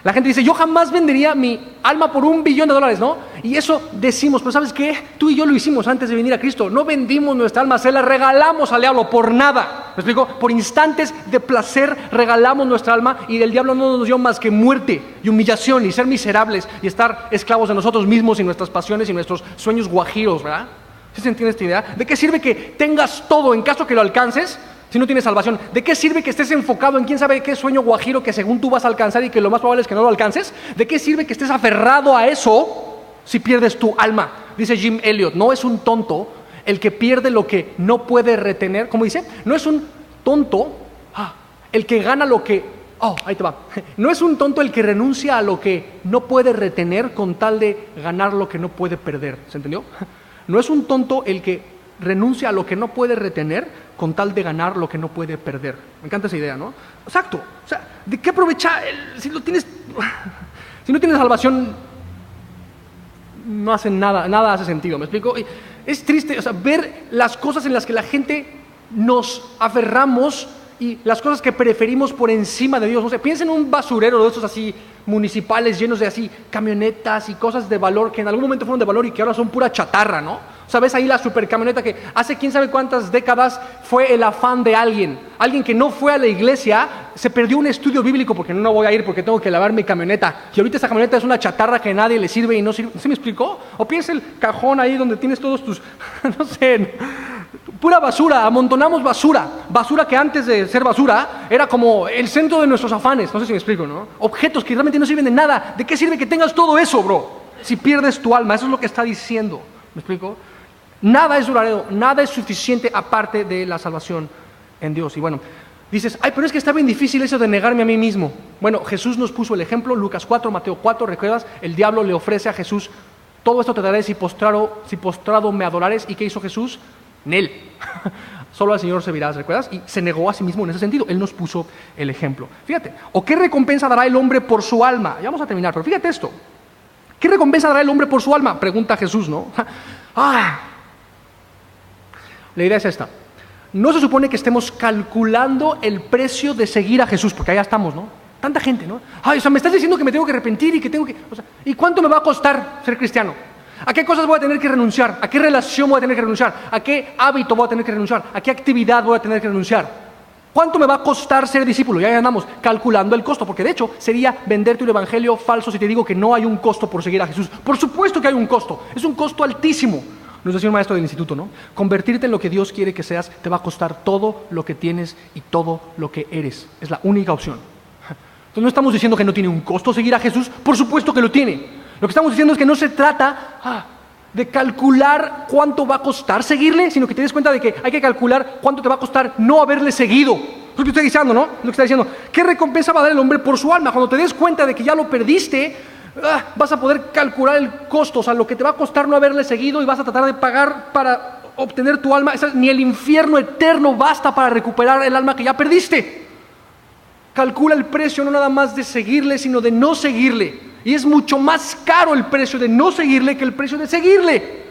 La gente dice, yo jamás vendería mi alma por $1 billón, ¿no? Y eso decimos, pero ¿sabes qué? Tú y yo lo hicimos antes de venir a Cristo. No vendimos nuestra alma, se la regalamos al diablo por nada. ¿Me explico? Por instantes de placer regalamos nuestra alma y del diablo no nos dio más que muerte y humillación y ser miserables y estar esclavos de nosotros mismos y nuestras pasiones y nuestros sueños guajiros, ¿verdad? ¿Sí se entiende esta idea? ¿De qué sirve que tengas todo en caso que lo alcances si no tienes salvación? ¿De qué sirve que estés enfocado en quién sabe qué sueño guajiro que según tú vas a alcanzar y que lo más probable es que no lo alcances? ¿De qué sirve que estés aferrado a eso si pierdes tu alma? Dice Jim Elliot, no es un tonto el que pierde lo que no puede retener. ¿Cómo dice? No es un tonto el que gana lo que... ahí te va. No es un tonto el que renuncia a lo que no puede retener con tal de ganar lo que no puede perder. ¿Se entendió? No es un tonto el que renuncia a lo que no puede retener con tal de ganar lo que no puede perder. Me encanta esa idea, ¿no? Exacto. ¿De qué aprovechar? Si no tienes salvación, no hace nada hace sentido. ¿Me explico? Es triste, ver las cosas en las que la gente nos aferramos y las cosas que preferimos por encima de Dios. Piensa en un basurero de esos así municipales llenos de así camionetas y cosas de valor que en algún momento fueron de valor y que ahora son pura chatarra, ¿no? ¿Sabes? Ahí la supercamioneta que hace quién sabe cuántas décadas fue el afán de alguien que no fue a la iglesia, se perdió un estudio bíblico porque no voy a ir porque tengo que lavar mi camioneta y ahorita esa camioneta es una chatarra que a nadie le sirve y no sirve. ¿Se me explicó? O piensa el cajón ahí donde tienes todos tus, no sé, pura basura, amontonamos basura que antes de ser basura era como el centro de nuestros afanes, no sé si me explico, ¿no? Objetos que realmente no sirven de nada. ¿De qué sirve que tengas todo eso, bro? Si pierdes tu alma, eso es lo que está diciendo, ¿me explico? Nada es duradero, nada es suficiente aparte de la salvación en Dios. Y bueno, dices, ay, pero es que está bien difícil eso de negarme a mí mismo. Bueno, Jesús nos puso el ejemplo, Lucas 4, Mateo 4, ¿recuerdas? El diablo le ofrece a Jesús, todo esto te daré si postrado me adorares. ¿Y qué hizo Jesús? Nel. Solo al Señor servirás, ¿recuerdas? Y se negó a sí mismo en ese sentido. Él nos puso el ejemplo. Fíjate, ¿o qué recompensa dará el hombre por su alma? Ya vamos a terminar, pero fíjate esto. ¿Qué recompensa dará el hombre por su alma? Pregunta Jesús, ¿no? La idea es esta. No se supone que estemos calculando el precio de seguir a Jesús, porque allá estamos, ¿no? Tanta gente, ¿no? Me estás diciendo que me tengo que arrepentir y que tengo que... ¿y cuánto me va a costar ser cristiano? ¿A qué cosas voy a tener que renunciar? ¿A qué relación voy a tener que renunciar? ¿A qué hábito voy a tener que renunciar? ¿A qué actividad voy a tener que renunciar? ¿Cuánto me va a costar ser discípulo? Ya andamos calculando el costo, porque de hecho sería venderte un evangelio falso si te digo que no hay un costo por seguir a Jesús. Por supuesto que hay un costo, es un costo altísimo. Nos decía un maestro del instituto, ¿no? Convertirte en lo que Dios quiere que seas te va a costar todo lo que tienes y todo lo que eres. Es la única opción. Entonces no estamos diciendo que no tiene un costo seguir a Jesús, por supuesto que lo tiene. Lo que estamos diciendo es que no se trata de calcular cuánto va a costar seguirle, sino que te des cuenta de que hay que calcular cuánto te va a costar no haberle seguido. Es lo que estoy diciendo, ¿no? Lo que está diciendo. ¿Qué recompensa va a dar el hombre por su alma? Cuando te des cuenta de que ya lo perdiste, vas a poder calcular el costo, o sea, lo que te va a costar no haberle seguido y vas a tratar de pagar para obtener tu alma. Ni el infierno eterno basta para recuperar el alma que ya perdiste. Calcula el precio no nada más de seguirle, sino de no seguirle. Y es mucho más caro el precio de no seguirle que el precio de seguirle,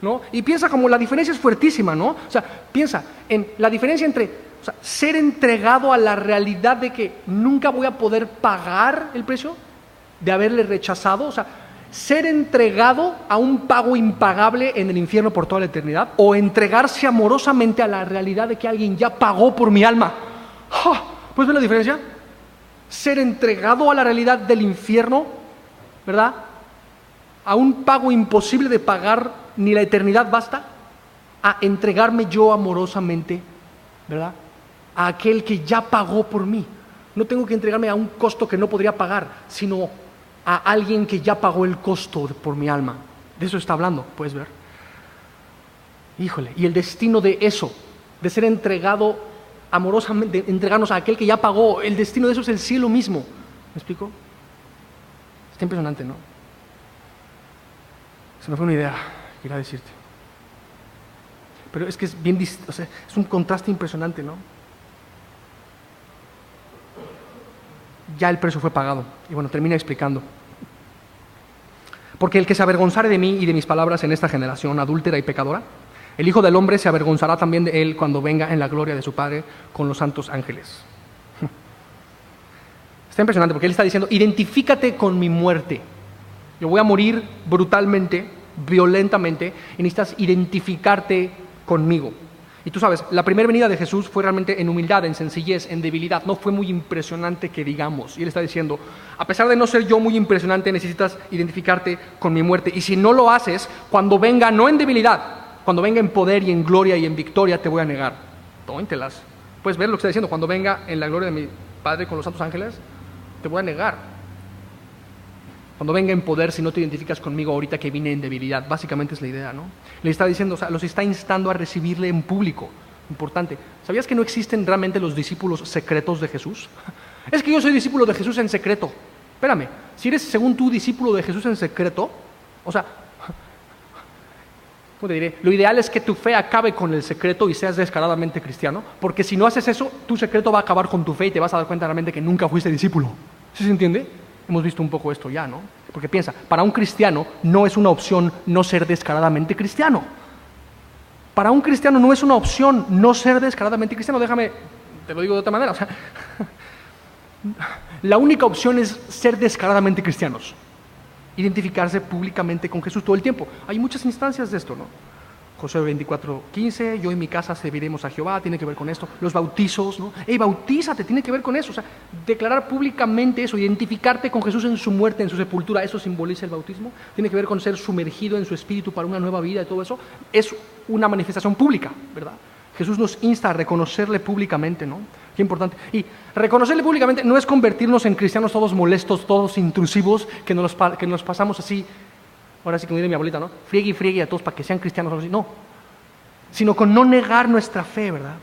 ¿no? Y piensa como la diferencia es fuertísima, ¿no? O sea, piensa en la diferencia entre ser entregado a la realidad de que nunca voy a poder pagar el precio de haberle rechazado, o sea, ser entregado a un pago impagable en el infierno por toda la eternidad, o entregarse amorosamente a la realidad de que alguien ya pagó por mi alma. ¿Puedes ver la diferencia? Ser entregado a la realidad del infierno, ¿verdad? A un pago imposible de pagar, ni la eternidad basta, a entregarme yo amorosamente, ¿verdad? A aquel que ya pagó por mí. No tengo que entregarme a un costo que no podría pagar, sino a alguien que ya pagó el costo por mi alma. De eso está hablando, puedes ver. Híjole, y el destino de eso, de ser entregado amorosamente, de entregarnos a aquel que ya pagó, el destino de eso es el cielo mismo. ¿Me explico? Está impresionante, ¿no? Se me fue una idea, quería decirte. Pero es que es bien, o sea, es un contraste impresionante, ¿no? Ya el precio fue pagado. Y bueno, termina explicando. Porque el que se avergonzare de mí y de mis palabras en esta generación adúltera y pecadora, el Hijo del Hombre se avergonzará también de él cuando venga en la gloria de su Padre con los santos ángeles. Está impresionante porque él está diciendo, identifícate con mi muerte. Yo voy a morir brutalmente, violentamente, y necesitas identificarte conmigo. Y tú sabes, la primera venida de Jesús fue realmente en humildad, en sencillez, en debilidad. No fue muy impresionante que digamos. Y él está diciendo, a pesar de no ser yo muy impresionante, necesitas identificarte con mi muerte. Y si no lo haces, cuando venga, no en debilidad, cuando venga en poder y en gloria y en victoria, te voy a negar. Tóntelas. Puedes ver lo que está diciendo. Cuando venga en la gloria de mi Padre con los santos ángeles, te voy a negar. Cuando venga en poder, si no te identificas conmigo ahorita que vine en debilidad. Básicamente es la idea, ¿no? Le está diciendo, o sea, los está instando a recibirle en público. Importante. ¿Sabías que no existen realmente los discípulos secretos de Jesús? Es que yo soy discípulo de Jesús en secreto. Espérame, si eres según tú discípulo de Jesús en secreto, o sea, ¿cómo te diré? Lo ideal es que tu fe acabe con el secreto y seas descaradamente cristiano, porque si no haces eso, tu secreto va a acabar con tu fe y te vas a dar cuenta realmente que nunca fuiste discípulo. ¿Sí se entiende? Hemos visto un poco esto ya, ¿no? Porque piensa, para un cristiano no es una opción no ser descaradamente cristiano. Para un cristiano no es una opción no ser descaradamente cristiano. Déjame, te lo digo de otra manera. O sea, la única opción es ser descaradamente cristianos. Identificarse públicamente con Jesús todo el tiempo. Hay muchas instancias de esto, ¿no? Josué 24:15, yo y mi casa serviremos a Jehová, tiene que ver con esto. Los bautizos, ¿no? Bautízate, tiene que ver con eso. O sea, declarar públicamente eso, identificarte con Jesús en su muerte, en su sepultura, eso simboliza el bautismo. Tiene que ver con ser sumergido en su espíritu para una nueva vida y todo eso. Es una manifestación pública, ¿verdad? Jesús nos insta a reconocerle públicamente, ¿no? Qué importante. Y reconocerle públicamente no es convertirnos en cristianos todos molestos, todos intrusivos, que nos pasamos así. Ahora sí, como dice mi abuelita, ¿no? Friegue y friegue a todos para que sean cristianos o así. No, sino con no negar nuestra fe, ¿verdad?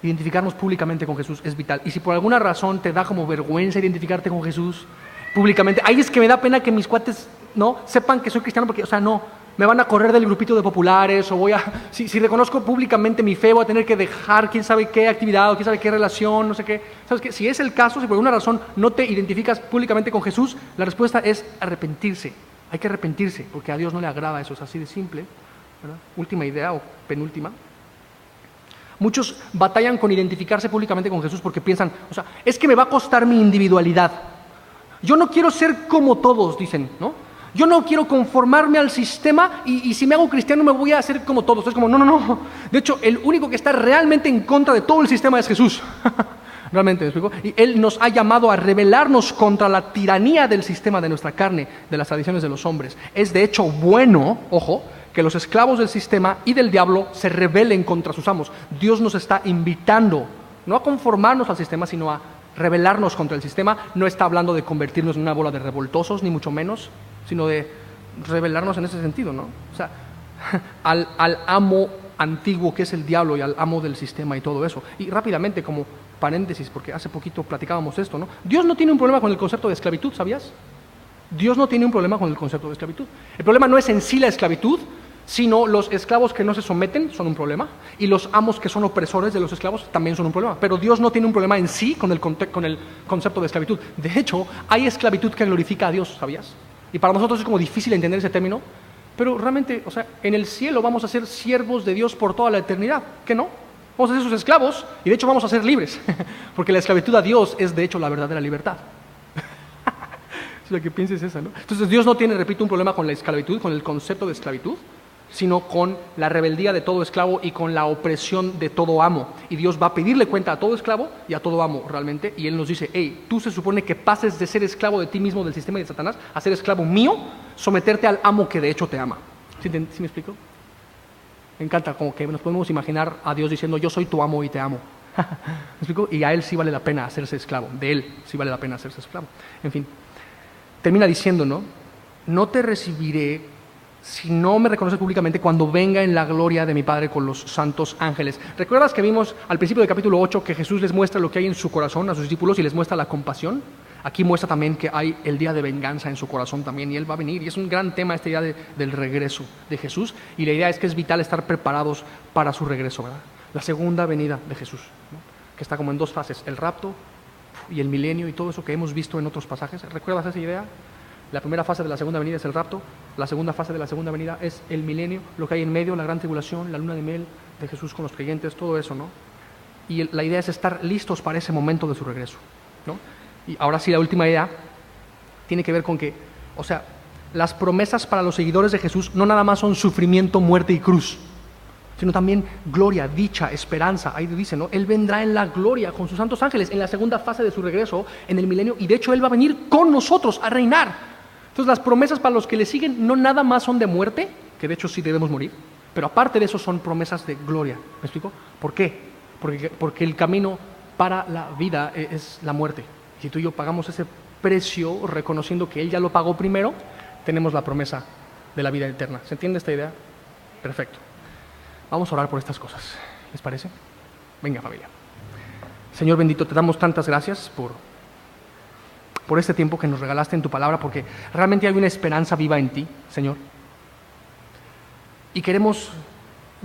Identificarnos públicamente con Jesús es vital. Y si por alguna razón te da como vergüenza identificarte con Jesús públicamente, ahí es que me da pena que mis cuates, ¿no? Sepan que soy cristiano porque, o sea, no, me van a correr del grupito de populares o voy a, si reconozco públicamente mi fe, voy a tener que dejar quién sabe qué actividad o quién sabe qué relación, no sé qué. ¿Sabes qué? Si es el caso, si por alguna razón no te identificas públicamente con Jesús, la respuesta es arrepentirse. Hay que arrepentirse, porque a Dios no le agrada eso, es así de simple, ¿verdad? Última idea o penúltima. Muchos batallan con identificarse públicamente con Jesús porque piensan, o sea, es que me va a costar mi individualidad. Yo no quiero ser como todos, dicen, ¿no? Yo no quiero conformarme al sistema y si me hago cristiano me voy a hacer como todos. Es como, no. De hecho, el único que está realmente en contra de todo el sistema es Jesús. Realmente, ¿me explico? Y Él nos ha llamado a rebelarnos contra la tiranía del sistema de nuestra carne, de las tradiciones de los hombres. Es de hecho bueno, ojo, que los esclavos del sistema y del diablo se rebelen contra sus amos. Dios nos está invitando, no a conformarnos al sistema, sino a rebelarnos contra el sistema. No está hablando de convertirnos en una bola de revoltosos, ni mucho menos, sino de rebelarnos en ese sentido, ¿no? O sea, al amo antiguo que es el diablo y al amo del sistema y todo eso. Y rápidamente, como paréntesis, porque hace poquito platicábamos esto, ¿no? Dios no tiene un problema con el concepto de esclavitud, ¿sabías? Dios no tiene un problema con el concepto de esclavitud. El problema no es en sí la esclavitud, sino los esclavos que no se someten son un problema y los amos que son opresores de los esclavos también son un problema. Pero Dios no tiene un problema en sí con el concepto de esclavitud. De hecho, hay esclavitud que glorifica a Dios, ¿sabías? Y para nosotros es como difícil entender ese término, pero realmente, o sea, en el cielo vamos a ser siervos de Dios por toda la eternidad, ¿qué no? Vamos a ser sus esclavos y de hecho vamos a ser libres, porque la esclavitud a Dios es de hecho la verdadera libertad. Es lo que pienses esa, ¿no? Entonces Dios no tiene, repito, un problema con la esclavitud, con el concepto de esclavitud, sino con la rebeldía de todo esclavo y con la opresión de todo amo. Y Dios va a pedirle cuenta a todo esclavo y a todo amo realmente, y Él nos dice, hey, tú se supone que pases de ser esclavo de ti mismo, del sistema y de Satanás, a ser esclavo mío, someterte al amo que de hecho te ama. ¿Sí me explico? Me encanta, como que nos podemos imaginar a Dios diciendo, yo soy tu amo y te amo. ¿Me explico? Y a Él sí vale la pena hacerse esclavo, de Él sí vale la pena hacerse esclavo. En fin, termina diciendo, ¿no? No te recibiré si no me reconoces públicamente cuando venga en la gloria de mi Padre con los santos ángeles. ¿Recuerdas que vimos al principio del capítulo 8 que Jesús les muestra lo que hay en su corazón a sus discípulos y les muestra la compasión? Aquí muestra también que hay el día de venganza en su corazón también y Él va a venir. Y es un gran tema este día del regreso de Jesús. Y la idea es que es vital estar preparados para su regreso, ¿verdad? La segunda venida de Jesús, ¿no? Que está como en dos fases, el rapto y el milenio y todo eso que hemos visto en otros pasajes. ¿Recuerdas esa idea? La primera fase de la segunda venida es el rapto, la segunda fase de la segunda venida es el milenio, lo que hay en medio, la gran tribulación, la luna de miel de Jesús con los creyentes, todo eso, ¿no? Y la idea es estar listos para ese momento de su regreso, ¿no? Y ahora sí, la última idea tiene que ver con que, o sea, las promesas para los seguidores de Jesús no nada más son sufrimiento, muerte y cruz, sino también gloria, dicha, esperanza. Ahí dice, ¿no? Él vendrá en la gloria con sus santos ángeles en la segunda fase de su regreso, en el milenio, y de hecho Él va a venir con nosotros a reinar. Entonces las promesas para los que le siguen no nada más son de muerte, que de hecho sí debemos morir, pero aparte de eso son promesas de gloria. ¿Me explico? ¿Por qué? Porque el camino para la vida es la muerte. Si tú y yo pagamos ese precio reconociendo que Él ya lo pagó primero, tenemos la promesa de la vida eterna. ¿Se entiende esta idea? Perfecto. Vamos a orar por estas cosas. ¿Les parece? Venga, familia. Señor bendito, te damos tantas gracias por este tiempo que nos regalaste en tu palabra, porque realmente hay una esperanza viva en ti, Señor. Y queremos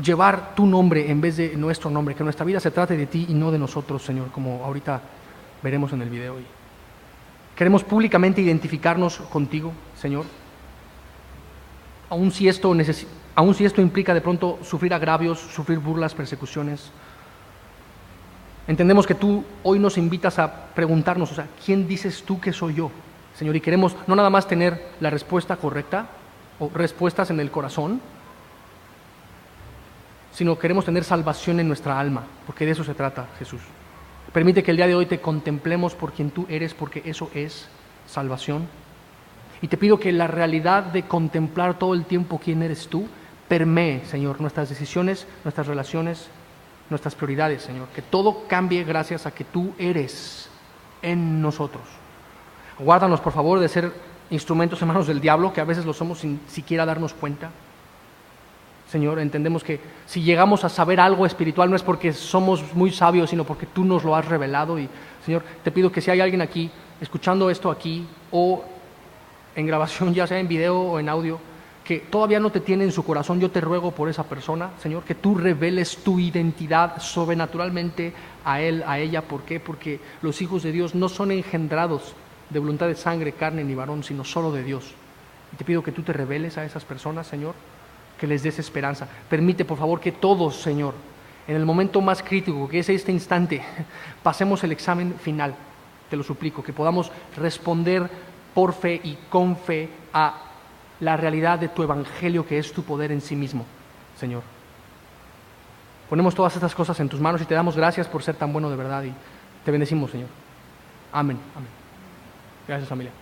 llevar tu nombre en vez de nuestro nombre, que nuestra vida se trate de ti y no de nosotros, Señor, como ahorita veremos en el video. Y queremos públicamente identificarnos contigo, Señor. Aun si esto implica de pronto sufrir agravios, sufrir burlas, persecuciones. Entendemos que tú hoy nos invitas a preguntarnos, o sea, ¿quién dices tú que soy yo, Señor? Y queremos no nada más tener la respuesta correcta o respuestas en el corazón, sino queremos tener salvación en nuestra alma, porque de eso se trata, Jesús. Permite que el día de hoy te contemplemos por quien tú eres, porque eso es salvación. Y te pido que la realidad de contemplar todo el tiempo quién eres tú permee, Señor, nuestras decisiones, nuestras relaciones, nuestras prioridades, Señor. Que todo cambie gracias a que tú eres en nosotros. Guárdanos, por favor, de ser instrumentos en manos del diablo, que a veces lo somos sin siquiera darnos cuenta. Señor, entendemos que si llegamos a saber algo espiritual no es porque somos muy sabios, sino porque tú nos lo has revelado. Y, Señor, te pido que si hay alguien aquí, escuchando esto aquí, o en grabación, ya sea en video o en audio, que todavía no te tiene en su corazón, yo te ruego por esa persona, Señor, que tú reveles tu identidad sobrenaturalmente a él, a ella. ¿Por qué? Porque los hijos de Dios no son engendrados de voluntad de sangre, carne ni varón, sino solo de Dios. Y te pido que tú te reveles a esas personas, Señor, que les des esperanza. Permite, por favor, que todos, Señor, en el momento más crítico, que es este instante, pasemos el examen final. Te lo suplico, que podamos responder por fe y con fe a la realidad de tu evangelio, que es tu poder en sí mismo, Señor. Ponemos todas estas cosas en tus manos y te damos gracias por ser tan bueno de verdad y te bendecimos, Señor. Amén. Amén. Gracias, familia.